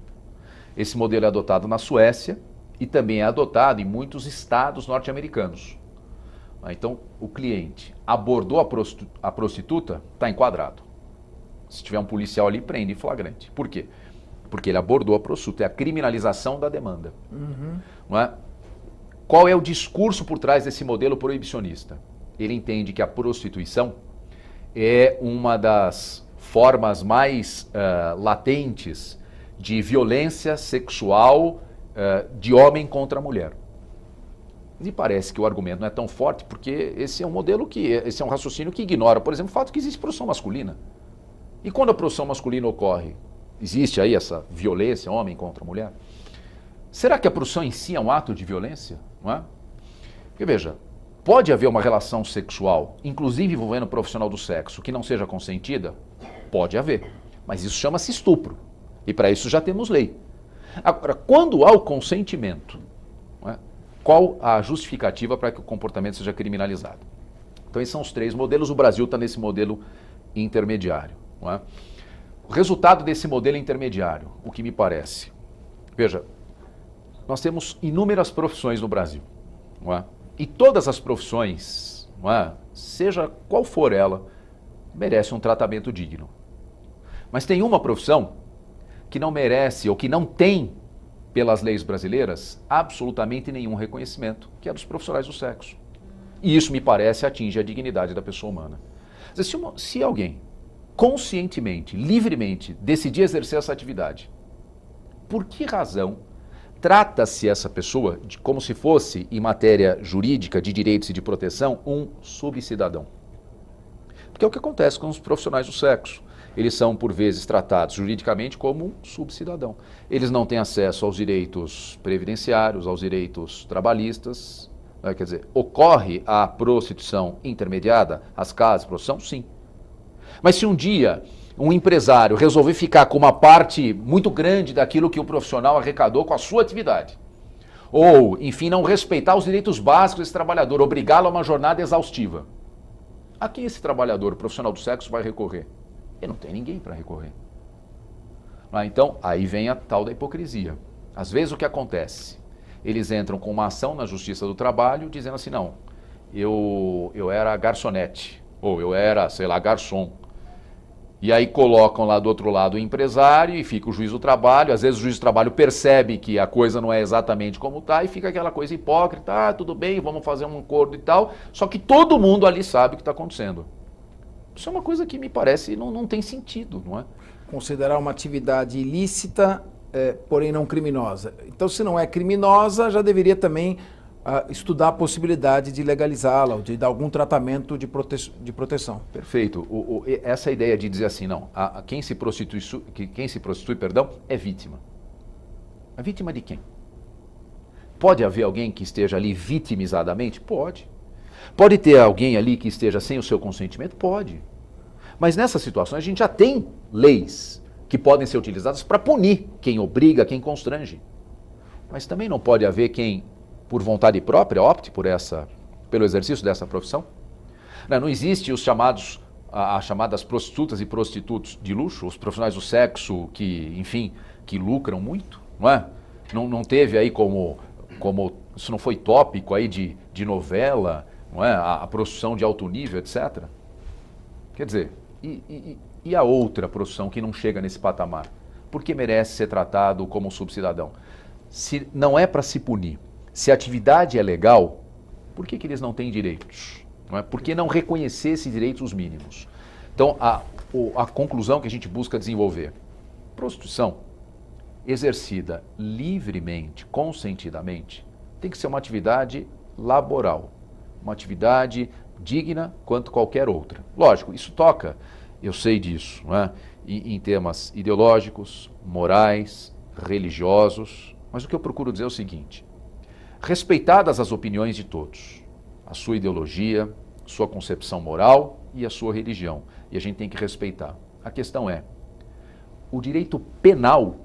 Esse modelo é adotado na Suécia e também é adotado em muitos estados norte-americanos. Então, o cliente abordou a prostituta, está enquadrado. Se tiver um policial ali, prende em flagrante. Por quê? Porque ele abordou a prostituta. É a criminalização da demanda. Não é? Qual é o discurso por trás desse modelo proibicionista? Ele entende que a prostituição é uma das formas mais latentes de violência sexual de homem contra mulher. Me parece que o argumento não é tão forte, porque esse é um raciocínio que ignora, por exemplo, o fato que existe prostituição masculina. E quando a prostituição masculina ocorre, existe aí essa violência, homem contra mulher? Será que a prostituição em si é um ato de violência? Não é? Porque veja, pode haver uma relação sexual, inclusive envolvendo o profissional do sexo, que não seja consentida? Pode haver, mas isso chama-se estupro. E para isso já temos lei. Agora, quando há o consentimento, não é? Qual a justificativa para que o comportamento seja criminalizado? Então esses são os três modelos, o Brasil está nesse modelo intermediário. Não é? O resultado desse modelo intermediário, o que me parece? Veja, nós temos inúmeras profissões no Brasil. Não é? E todas as profissões, não é? Seja qual for ela, merece um tratamento digno. Mas tem uma profissão que não merece ou que não tem, pelas leis brasileiras, absolutamente nenhum reconhecimento, que é dos profissionais do sexo. E isso, me parece, atinge a dignidade da pessoa humana. Se alguém conscientemente, livremente, decidir exercer essa atividade, por que razão trata-se essa pessoa como se fosse, em matéria jurídica, de direitos e de proteção, um subcidadão? Porque é o que acontece com os profissionais do sexo. Eles são, por vezes, tratados juridicamente como um subcidadão. Eles não têm acesso aos direitos previdenciários, aos direitos trabalhistas. Né? Quer dizer, ocorre a prostituição intermediada, as casas de prostituição? Sim. Mas se um dia um empresário resolver ficar com uma parte muito grande daquilo que o profissional arrecadou com a sua atividade, ou, enfim, não respeitar os direitos básicos desse trabalhador, obrigá-lo a uma jornada exaustiva, a quem esse trabalhador, profissional do sexo, vai recorrer? E não tem ninguém para recorrer. Então, aí vem a tal da hipocrisia. Às vezes o que acontece? Eles entram com uma ação na Justiça do Trabalho dizendo assim, não, eu era garçonete, ou eu era, sei lá, garçom. E aí colocam lá do outro lado o empresário e fica o juiz do trabalho. Às vezes o juiz do trabalho percebe que a coisa não é exatamente como está e fica aquela coisa hipócrita, tudo bem, vamos fazer um acordo e tal. Só que todo mundo ali sabe o que está acontecendo. Isso é uma coisa que me parece não tem sentido, não é? Considerar uma atividade ilícita, porém não criminosa. Então, se não é criminosa, já deveria também estudar a possibilidade de legalizá-la, ou de dar algum tratamento de proteção. Perfeito. Essa ideia de dizer assim, não, quem se prostitui, perdão, é vítima. É vítima de quem? Pode haver alguém que esteja ali vitimizadamente? Pode. Pode ter alguém ali que esteja sem o seu consentimento? Pode. Mas nessas situações a gente já tem leis que podem ser utilizadas para punir quem obriga, quem constrange. Mas também não pode haver quem, por vontade própria, opte pelo exercício dessa profissão. Não existe as chamadas prostitutas e prostitutos de luxo, os profissionais do sexo que, enfim, que lucram muito, não é? Não teve aí como isso não foi tópico aí de novela, não é? A prostituição de alto nível, etc. Quer dizer, e a outra profissão que não chega nesse patamar? Por que merece ser tratado como subcidadão? Se não é para se punir, se a atividade é legal, por que eles não têm direitos? Não é? Por que não reconhecer esses direitos mínimos? Então, a conclusão que a gente busca desenvolver: prostituição exercida livremente, consentidamente, tem que ser uma atividade laboral, uma atividade digna quanto qualquer outra. Lógico, isso toca, eu sei disso, não é? em temas ideológicos, morais, religiosos, mas o que eu procuro dizer é o seguinte: respeitadas as opiniões de todos, a sua ideologia, sua concepção moral e a sua religião, e a gente tem que respeitar. A questão é, o direito penal,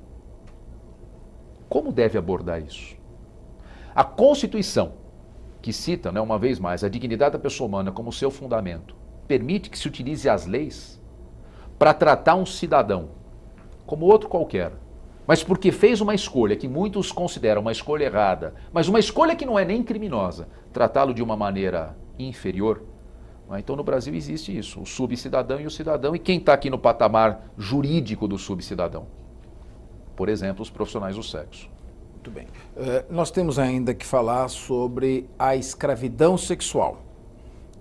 como deve abordar isso? A Constituição, que cita, né, uma vez mais, a dignidade da pessoa humana como seu fundamento, permite que se utilize as leis para tratar um cidadão como outro qualquer, mas porque fez uma escolha que muitos consideram uma escolha errada, mas uma escolha que não é nem criminosa, tratá-lo de uma maneira inferior. Então no Brasil existe isso, o subcidadão e o cidadão, e quem está aqui no patamar jurídico do subcidadão? Por exemplo, os profissionais do sexo. Muito bem. Nós temos ainda que falar sobre a escravidão sexual,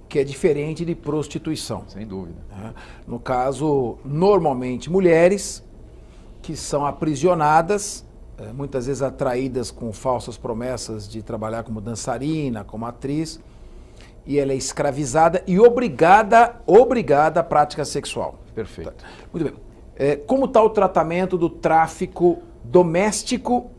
que é diferente de prostituição. Sem dúvida. No caso, normalmente mulheres que são aprisionadas, muitas vezes atraídas com falsas promessas de trabalhar como dançarina, como atriz, e ela é escravizada e obrigada à prática sexual. Perfeito. Muito bem. Como está o tratamento do tráfico doméstico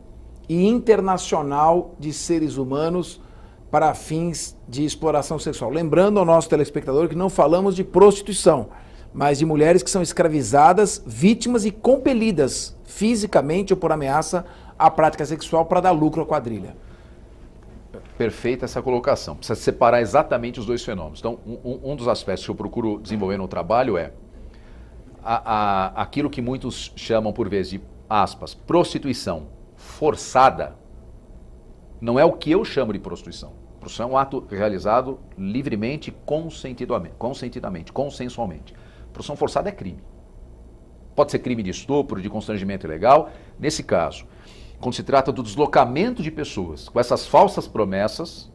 e internacional de seres humanos para fins de exploração sexual? Lembrando ao nosso telespectador que não falamos de prostituição, mas de mulheres que são escravizadas, vítimas e compelidas fisicamente ou por ameaça à prática sexual para dar lucro à quadrilha. Perfeita essa colocação. Precisa separar exatamente os dois fenômenos. Então, um dos aspectos que eu procuro desenvolver no trabalho é aquilo que muitos chamam, por vezes, de, aspas, prostituição forçada. Não é o que eu chamo de prostituição. Prostituição é um ato realizado livremente, consentidamente, consensualmente. Prostituição forçada é crime. Pode ser crime de estupro, de constrangimento ilegal. Nesse caso, quando se trata do deslocamento de pessoas com essas falsas promessas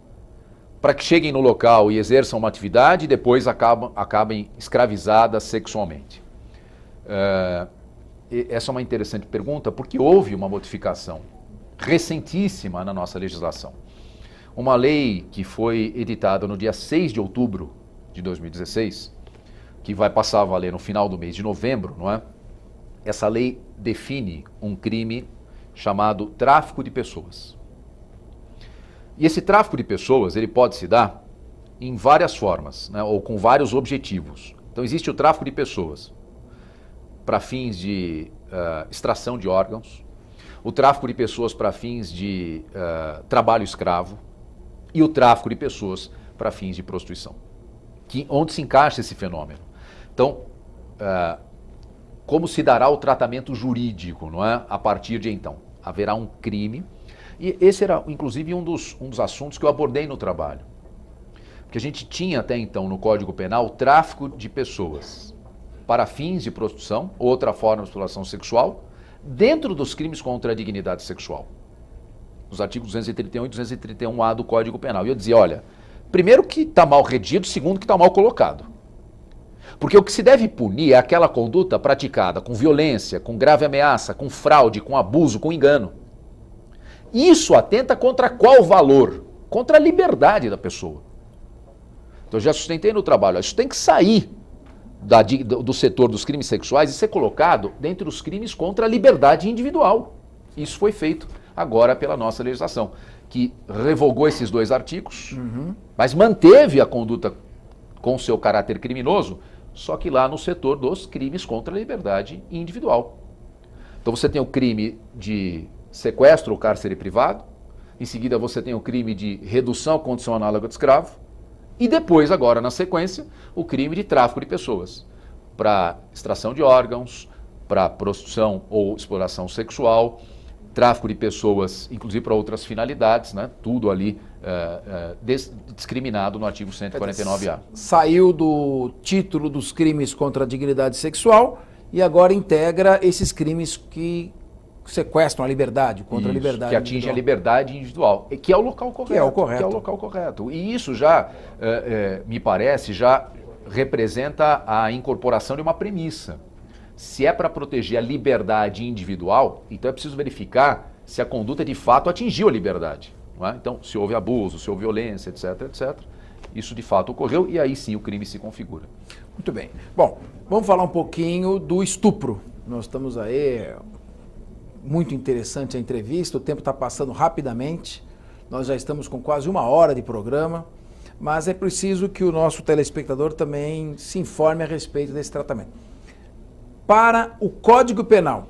para que cheguem no local e exerçam uma atividade e depois acabem escravizadas sexualmente. Essa é uma interessante pergunta, porque houve uma modificação recentíssima na nossa legislação. Uma lei que foi editada no dia 6 de outubro de 2016, que vai passar a valer no final do mês de novembro, não é? Essa lei define um crime chamado tráfico de pessoas. E esse tráfico de pessoas, ele pode se dar em várias formas, né, ou com vários objetivos. Então existe o tráfico de pessoas para fins de extração de órgãos, o tráfico de pessoas para fins de trabalho escravo e o tráfico de pessoas para fins de prostituição. Onde se encaixa esse fenômeno? Então, como se dará o tratamento jurídico, não é? A partir de então? Haverá um crime, e esse era, inclusive, um dos assuntos que eu abordei no trabalho. Porque a gente tinha até então no Código Penal o tráfico de pessoas para fins de prostituição, outra forma de exploração sexual, dentro dos crimes contra a dignidade sexual. Os artigos 231 e 231A do Código Penal. E eu dizia, olha, primeiro que está mal redigido, segundo que está mal colocado. Porque o que se deve punir é aquela conduta praticada com violência, com grave ameaça, com fraude, com abuso, com engano. Isso atenta contra qual valor? Contra a liberdade da pessoa. Então eu já sustentei no trabalho, isso tem que sair do setor dos crimes sexuais e ser colocado dentre os crimes contra a liberdade individual. Isso foi feito agora pela nossa legislação, que revogou esses 2 artigos, mas manteve a conduta com seu caráter criminoso, só que lá no setor dos crimes contra a liberdade individual. Então você tem o crime de sequestro ou cárcere privado, em seguida você tem o crime de redução à condição análoga de escravo, e depois, agora na sequência, o crime de tráfico de pessoas, para extração de órgãos, para prostituição ou exploração sexual, tráfico de pessoas, inclusive para outras finalidades, né? Tudo ali discriminado no artigo 149A. Saiu do título dos crimes contra a dignidade sexual e agora integra esses crimes que sequestram a liberdade, contra a liberdade que atingem a liberdade individual, que é o local correto. Que é o correto. Que é o local correto. E isso já, me parece, já representa a incorporação de uma premissa. Se é para proteger a liberdade individual, então é preciso verificar se a conduta de fato atingiu a liberdade. Não é? Então, se houve abuso, se houve violência, etc, etc, isso de fato ocorreu e aí sim o crime se configura. Muito bem. Bom, vamos falar um pouquinho do estupro. Nós estamos aí... Muito interessante a entrevista, o tempo está passando rapidamente, nós já estamos com quase 1 hora de programa, mas é preciso que o nosso telespectador também se informe a respeito desse tratamento. Para o Código Penal,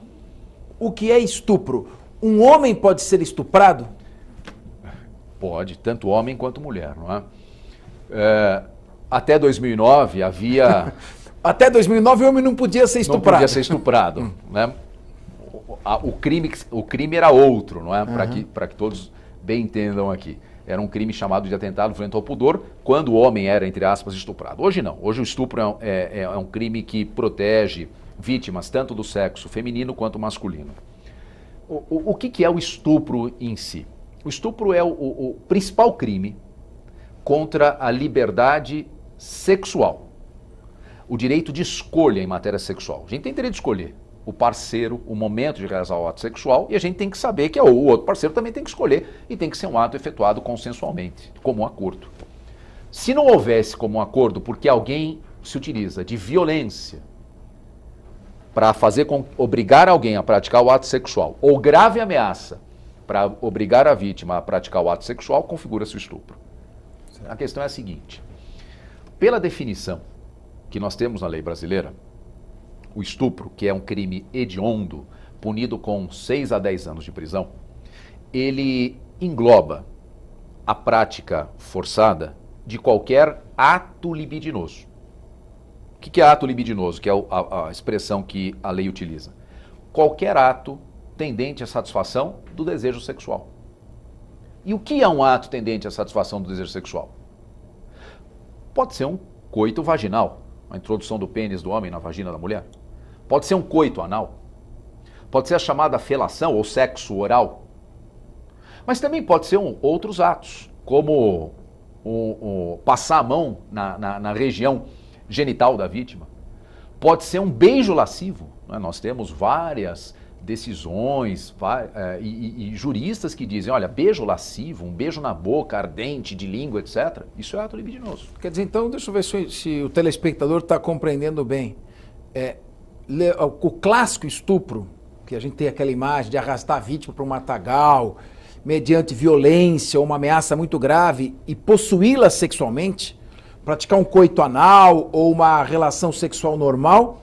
o que é estupro? Um homem pode ser estuprado? Pode, tanto homem quanto mulher, não é? Até 2009 havia... Até 2009 o homem não podia ser estuprado. Não podia ser estuprado, né? O crime era outro, não é? Para que todos bem entendam aqui. Era um crime chamado de atentado violento ao pudor, quando o homem era, entre aspas, estuprado. Hoje não. Hoje o estupro é um crime que protege vítimas tanto do sexo feminino quanto masculino. O que é o estupro em si? O estupro é o principal crime contra a liberdade sexual. O direito de escolha em matéria sexual. A gente tem direito de escolher o parceiro, o momento de realizar o ato sexual, e a gente tem que saber que o outro parceiro também tem que escolher e tem que ser um ato efetuado consensualmente, como um acordo. Se não houvesse como um acordo, porque alguém se utiliza de violência para obrigar alguém a praticar o ato sexual, ou grave ameaça para obrigar a vítima a praticar o ato sexual, configura-se o estupro. A questão é a seguinte: pela definição que nós temos na lei brasileira, o estupro, que é um crime hediondo, punido com 6 a 10 anos de prisão, ele engloba a prática forçada de qualquer ato libidinoso. O que é ato libidinoso? Que é a expressão que a lei utiliza. Qualquer ato tendente à satisfação do desejo sexual. E o que é um ato tendente à satisfação do desejo sexual? Pode ser um coito vaginal, a introdução do pênis do homem na vagina da mulher. Pode ser um coito anal. Pode ser a chamada felação ou sexo oral. Mas também pode ser outros atos, como passar a mão na região genital da vítima. Pode ser um beijo lascivo. Né? Nós temos várias decisões e juristas que dizem, olha, beijo lascivo, um beijo na boca, ardente, de língua, etc. Isso é ato libidinoso. Quer dizer, então, deixa eu ver se o telespectador está compreendendo bem. O clássico estupro, que a gente tem aquela imagem de arrastar a vítima para um matagal, mediante violência ou uma ameaça muito grave e possuí-la sexualmente, praticar um coito anal ou uma relação sexual normal,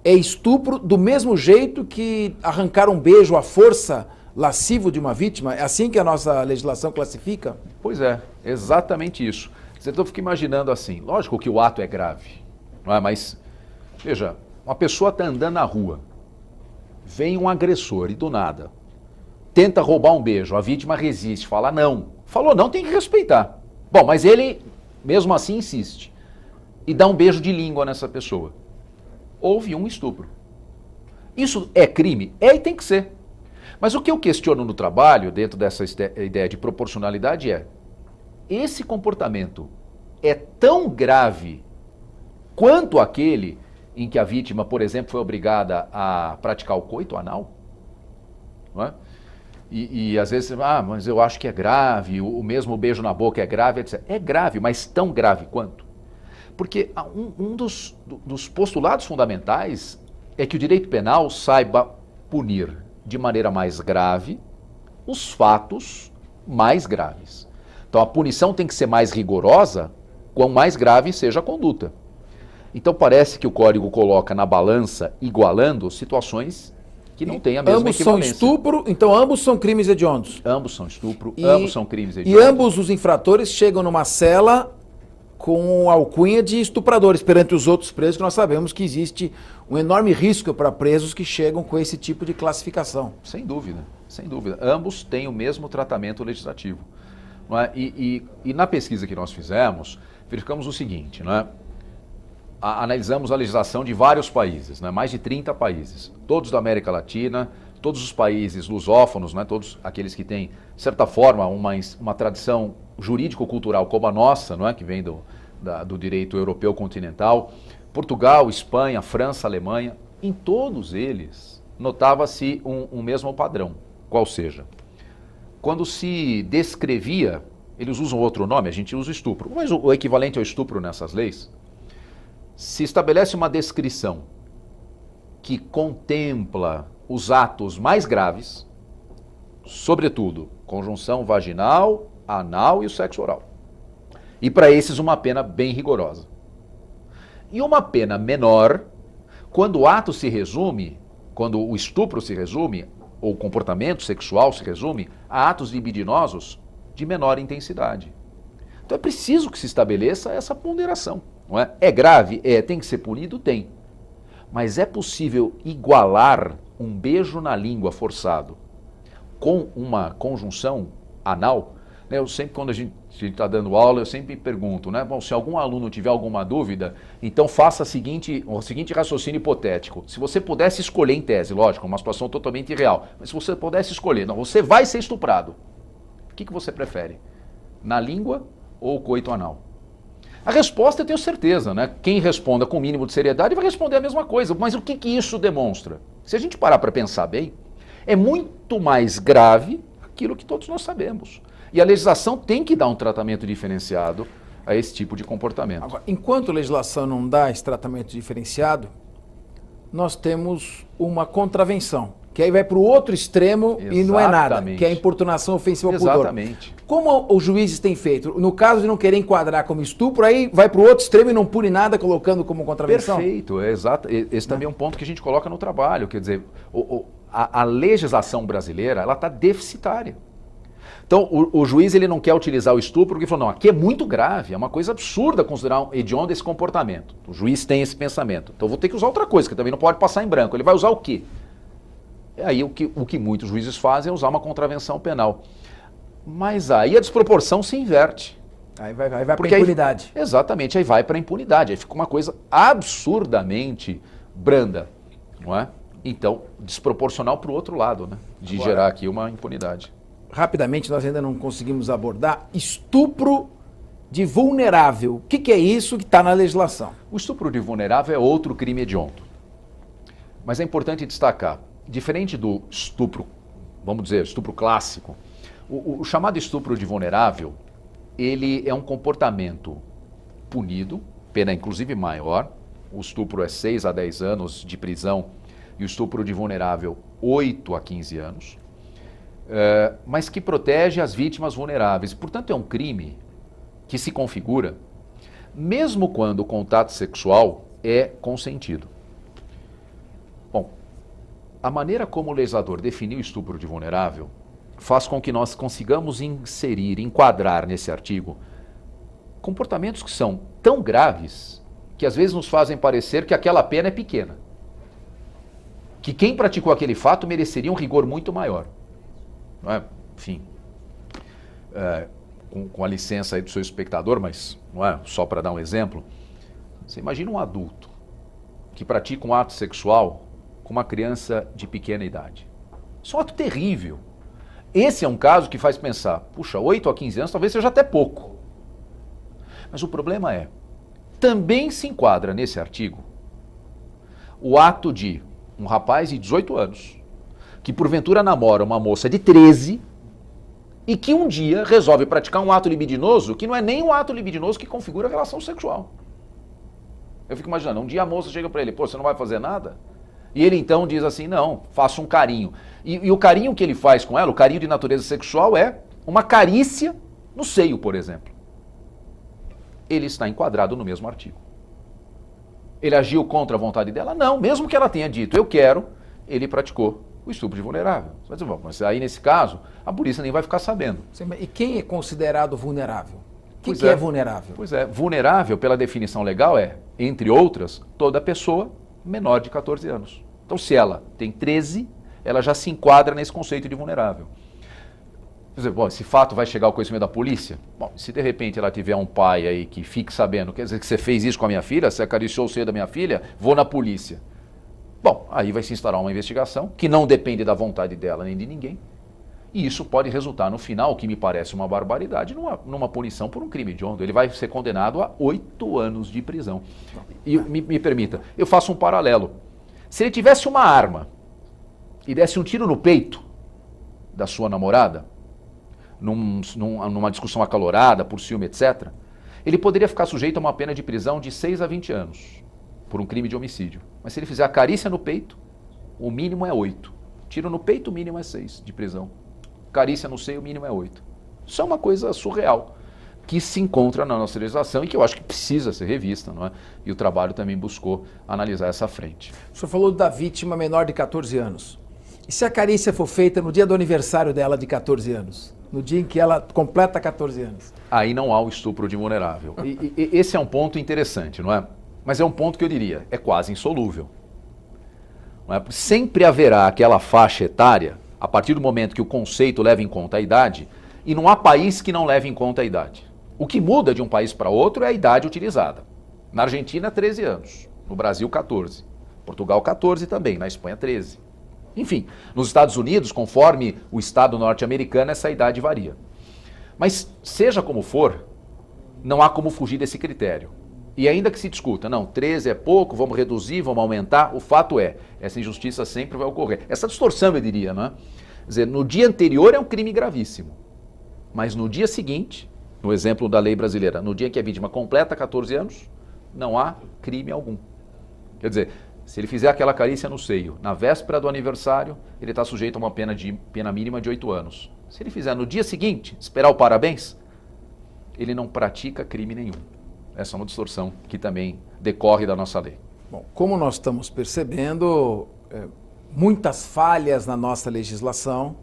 é estupro do mesmo jeito que arrancar um beijo à força lascivo de uma vítima? É assim que a nossa legislação classifica? Pois é, exatamente isso. Então eu fico imaginando assim, lógico que o ato é grave, não é? Mas, veja, uma pessoa está andando na rua, vem um agressor e do nada tenta roubar um beijo, a vítima resiste, fala não. Falou não, tem que respeitar. Bom, mas ele mesmo assim insiste e dá um beijo de língua nessa pessoa. Houve um estupro. Isso é crime? É e tem que ser. Mas o que eu questiono no trabalho, dentro dessa ideia de proporcionalidade, esse comportamento é tão grave quanto aquele em que a vítima, por exemplo, foi obrigada a praticar o coito anal. Não é? E às vezes, mas eu acho que é grave, o mesmo beijo na boca é grave, etc. É grave, mas tão grave quanto? Porque um dos postulados fundamentais é que o direito penal saiba punir de maneira mais grave os fatos mais graves. Então a punição tem que ser mais rigorosa, quão mais grave seja a conduta. Então parece que o Código coloca na balança, igualando situações que não têm a mesma ambos equivalência. São estupro, então ambos são crimes hediondos. Ambos são estupro, ambos são crimes E hediondos. ambos os infratores chegam numa cela com alcunha de estupradores perante os outros presos, que nós sabemos que existe um enorme risco para presos que chegam com esse tipo de classificação. Sem dúvida, sem dúvida. Ambos têm o mesmo tratamento legislativo. Não é? E na pesquisa que nós fizemos, verificamos o seguinte, não é? Analisamos a legislação de vários países, né? Mais de 30 países, todos da América Latina, todos os países lusófonos, né? Todos aqueles que têm, de certa forma, uma tradição jurídico-cultural como a nossa, não é? Que vem do direito europeu continental, Portugal, Espanha, França, Alemanha. Em todos eles notava-se um mesmo padrão, qual seja, quando se descrevia, eles usam outro nome, a gente usa estupro, mas o equivalente ao estupro nessas leis, se estabelece uma descrição que contempla os atos mais graves, sobretudo conjunção vaginal, anal e o sexo oral. E para esses uma pena bem rigorosa. E uma pena menor, quando o ato se resume, quando o estupro se resume, ou o comportamento sexual se resume, a atos libidinosos de menor intensidade. Então é preciso que se estabeleça essa ponderação. Não é? É grave? É. Tem que ser punido? Tem. Mas é possível igualar um beijo na língua forçado com uma conjunção anal? Eu sempre, quando a gente está dando aula, eu sempre pergunto, né? Bom, se algum aluno tiver alguma dúvida, então faça o seguinte raciocínio hipotético. Se você pudesse escolher em tese, lógico, uma situação totalmente irreal, mas se você pudesse escolher, não, você vai ser estuprado. O que você prefere? Na língua ou coito anal? A resposta eu tenho certeza, né? Quem responda com o mínimo de seriedade vai responder a mesma coisa. Mas o que isso demonstra? Se a gente parar para pensar bem, é muito mais grave aquilo que todos nós sabemos. E a legislação tem que dar um tratamento diferenciado a esse tipo de comportamento. Agora, enquanto a legislação não dá esse tratamento diferenciado, nós temos uma contravenção, que aí vai para o outro extremo. Exatamente. E não é nada, que é a importunação ofensiva ao pudor. Exatamente. Como os juízes têm feito? No caso de não querer enquadrar como estupro, aí vai para o outro extremo e não pune nada, colocando como contravenção? Perfeito, é exato. Esse também é um ponto que a gente coloca no trabalho. Quer dizer, a legislação brasileira, ela está deficitária. Então, o juiz ele não quer utilizar o estupro porque falou, não, aqui é muito grave, é uma coisa absurda considerar hediondo esse comportamento. O juiz tem esse pensamento. Então, eu vou ter que usar outra coisa, que também não pode passar em branco. Ele vai usar o quê? Aí, o que muitos juízes fazem é usar uma contravenção penal. Mas aí a desproporção se inverte. Aí vai para a impunidade. Exatamente, aí vai para a impunidade. Aí fica uma coisa absurdamente branda, não é? Então, desproporcional para o outro lado, né? De Agora, gerar aqui uma impunidade. Rapidamente, nós ainda não conseguimos abordar estupro de vulnerável. O que é isso que está na legislação? O estupro de vulnerável é outro crime hediondo. Mas é importante destacar, diferente do estupro, vamos dizer, estupro clássico, o chamado estupro de vulnerável, ele é um comportamento punido, pena inclusive maior. O estupro é 6 a 10 anos de prisão e o estupro de vulnerável 8 a 15 anos. Mas que protege as vítimas vulneráveis. Portanto, é um crime que se configura mesmo quando o contato sexual é consentido. Bom, a maneira como o legislador definiu o estupro de vulnerável faz com que nós consigamos inserir, enquadrar nesse artigo comportamentos que são tão graves que às vezes nos fazem parecer que aquela pena é pequena. Que quem praticou aquele fato mereceria um rigor muito maior. Não é? Enfim, com a licença aí do seu espectador, mas não é só para dar um exemplo, você imagina um adulto que pratica um ato sexual com uma criança de pequena idade. Isso é um ato terrível. Esse é um caso que faz pensar, puxa, 8 a 15 anos talvez seja até pouco. Mas o problema é Também se enquadra nesse artigo o ato de um rapaz de 18 anos, que porventura namora uma moça de 13 e que um dia resolve praticar um ato libidinoso que não é nem um ato libidinoso que configura relação sexual. Eu fico imaginando, um dia a moça chega para ele, pô, você não vai fazer nada? E ele então diz assim, não, faço um carinho. E o carinho que ele faz com ela, o carinho de natureza sexual é uma carícia no seio, por exemplo. Ele está enquadrado no mesmo artigo. Ele agiu contra a vontade dela? Não, mesmo que ela tenha dito, eu quero, ele praticou o estupro de vulnerável. Você vai dizer, bom, mas aí nesse caso, a polícia nem vai ficar sabendo. Sim, e quem é considerado vulnerável? O que é é vulnerável? Pois é, vulnerável pela definição legal é, entre outras, toda pessoa menor de 14 anos. Então se ela tem 13, ela já se enquadra nesse conceito de vulnerável. Quer dizer, bom, esse fato vai chegar ao conhecimento da polícia? Bom, se de repente ela tiver um pai aí que fique sabendo, quer dizer, que você fez isso com a minha filha, você acariciou o seio da minha filha, vou na polícia. Bom, aí vai se instaurar uma investigação que não depende da vontade dela nem de ninguém. E isso pode resultar no final, o que me parece uma barbaridade, numa punição por um crime hediondo. Ele vai ser condenado a 8 anos de prisão. E me permita, eu faço um paralelo. Se ele tivesse uma arma e desse um tiro no peito da sua namorada, numa discussão acalorada, por ciúme, etc., ele poderia ficar sujeito a uma pena de prisão de 6 a 20 anos por um crime de homicídio. Mas se ele fizer a carícia no peito, o mínimo é 8. Tiro no peito, o mínimo é 6 de prisão. Carícia no seio, o mínimo é 8. Isso é uma coisa surreal, que se encontra na nossa legislação e que eu acho que precisa ser revista, não é? E o trabalho também buscou analisar essa frente. O senhor falou da vítima menor de 14 anos. E se a carícia for feita no dia do aniversário dela de 14 anos? No dia em que ela completa 14 anos? Aí não há o estupro de vulnerável. E esse é um ponto interessante, não é? Mas é um ponto que eu diria, é quase insolúvel. Não é? Sempre haverá aquela faixa etária, a partir do momento que o conceito leva em conta a idade, e não há país que não leve em conta a idade. O que muda de um país para outro é a idade utilizada. Na Argentina, 13 anos. No Brasil, 14. Portugal, 14 também. Na Espanha, 13. Enfim, nos Estados Unidos, conforme o estado norte-americano, essa idade varia. Mas, seja como for, não há como fugir desse critério. E ainda que se discuta, não, 13 é pouco, vamos reduzir, vamos aumentar, o fato é, essa injustiça sempre vai ocorrer. Essa distorção, eu diria, né? Quer dizer, no dia anterior é um crime gravíssimo, mas no dia seguinte, no exemplo da lei brasileira, no dia em que a vítima completa 14 anos, não há crime algum. Quer dizer, se ele fizer aquela carícia no seio, na véspera do aniversário, ele está sujeito a uma pena mínima de 8 anos. Se ele fizer no dia seguinte, esperar o parabéns, ele não pratica crime nenhum. Essa é uma distorção que também decorre da nossa lei. Bom, como nós estamos percebendo, muitas falhas na nossa legislação,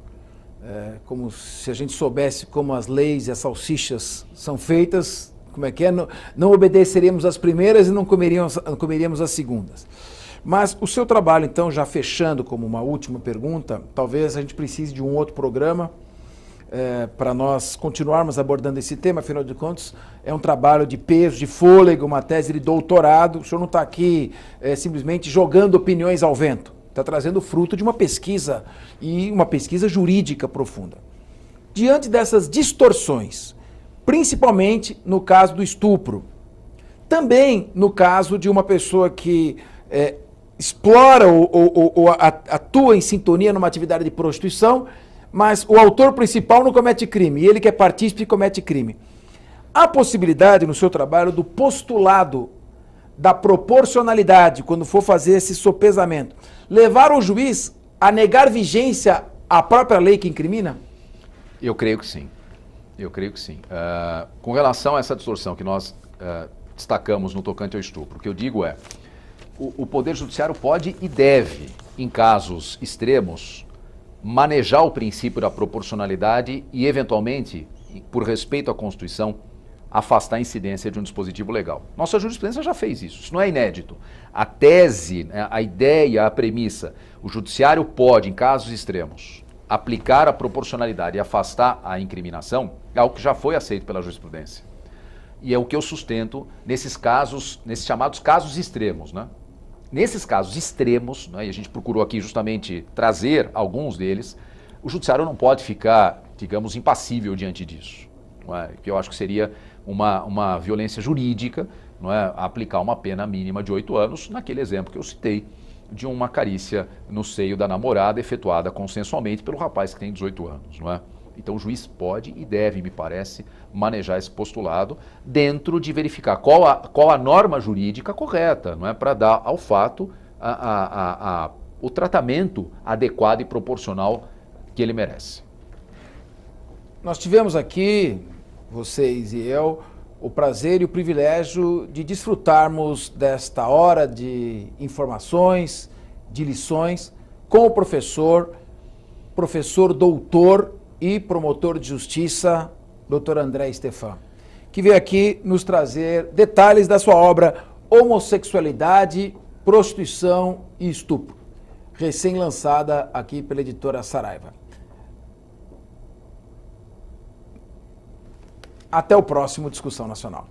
como se a gente soubesse como as leis e as salsichas são feitas, como é que é? Não obedeceríamos as primeiras e não comeríamos as segundas. Mas o seu trabalho, então, já fechando como uma última pergunta, talvez a gente precise de um outro programa para nós continuarmos abordando esse tema, afinal de contas, é um trabalho de peso, de fôlego, uma tese de doutorado. O senhor não está aqui simplesmente jogando opiniões ao vento, está trazendo fruto de uma pesquisa e uma pesquisa jurídica profunda. Diante dessas distorções, principalmente no caso do estupro, também no caso de uma pessoa que explora ou atua em sintonia numa atividade de prostituição, mas o autor principal não comete crime, e ele que é partícipe comete crime. Há possibilidade no seu trabalho do postulado da proporcionalidade, quando for fazer esse sopesamento, levar o juiz a negar vigência à própria lei que incrimina? Eu creio que sim. Eu creio que sim. Com relação a essa distorção que nós destacamos no tocante ao estupro, o que eu digo é, o Poder Judiciário pode e deve, em casos extremos, manejar o princípio da proporcionalidade e, eventualmente, por respeito à Constituição, afastar a incidência de um dispositivo legal. Nossa jurisprudência já fez isso não é inédito. A tese, a ideia, a premissa, o Judiciário pode, em casos extremos, aplicar a proporcionalidade e afastar a incriminação, é algo que já foi aceito pela jurisprudência. E é o que eu sustento nesses casos, nesses chamados casos extremos, né? Nesses casos extremos, né, e a gente procurou aqui justamente trazer alguns deles, o judiciário não pode ficar, digamos, impassível diante disso. Não é? Que eu acho que seria uma violência jurídica não é, aplicar uma pena mínima de 8 anos, naquele exemplo que eu citei, de uma carícia no seio da namorada efetuada consensualmente pelo rapaz que tem 18 anos, não é? Então o juiz pode e deve, me parece, manejar esse postulado dentro de verificar qual a norma jurídica correta, não é, para dar ao fato o tratamento adequado e proporcional que ele merece. Nós tivemos aqui, vocês e eu, o prazer e o privilégio de desfrutarmos desta hora de informações, de lições, com o professor doutor e promotor de justiça, Dr. André Stefan, que veio aqui nos trazer detalhes da sua obra Homossexualidade, Prostituição e Estupro, recém-lançada aqui pela editora Saraiva. Até o próximo Discussão Nacional.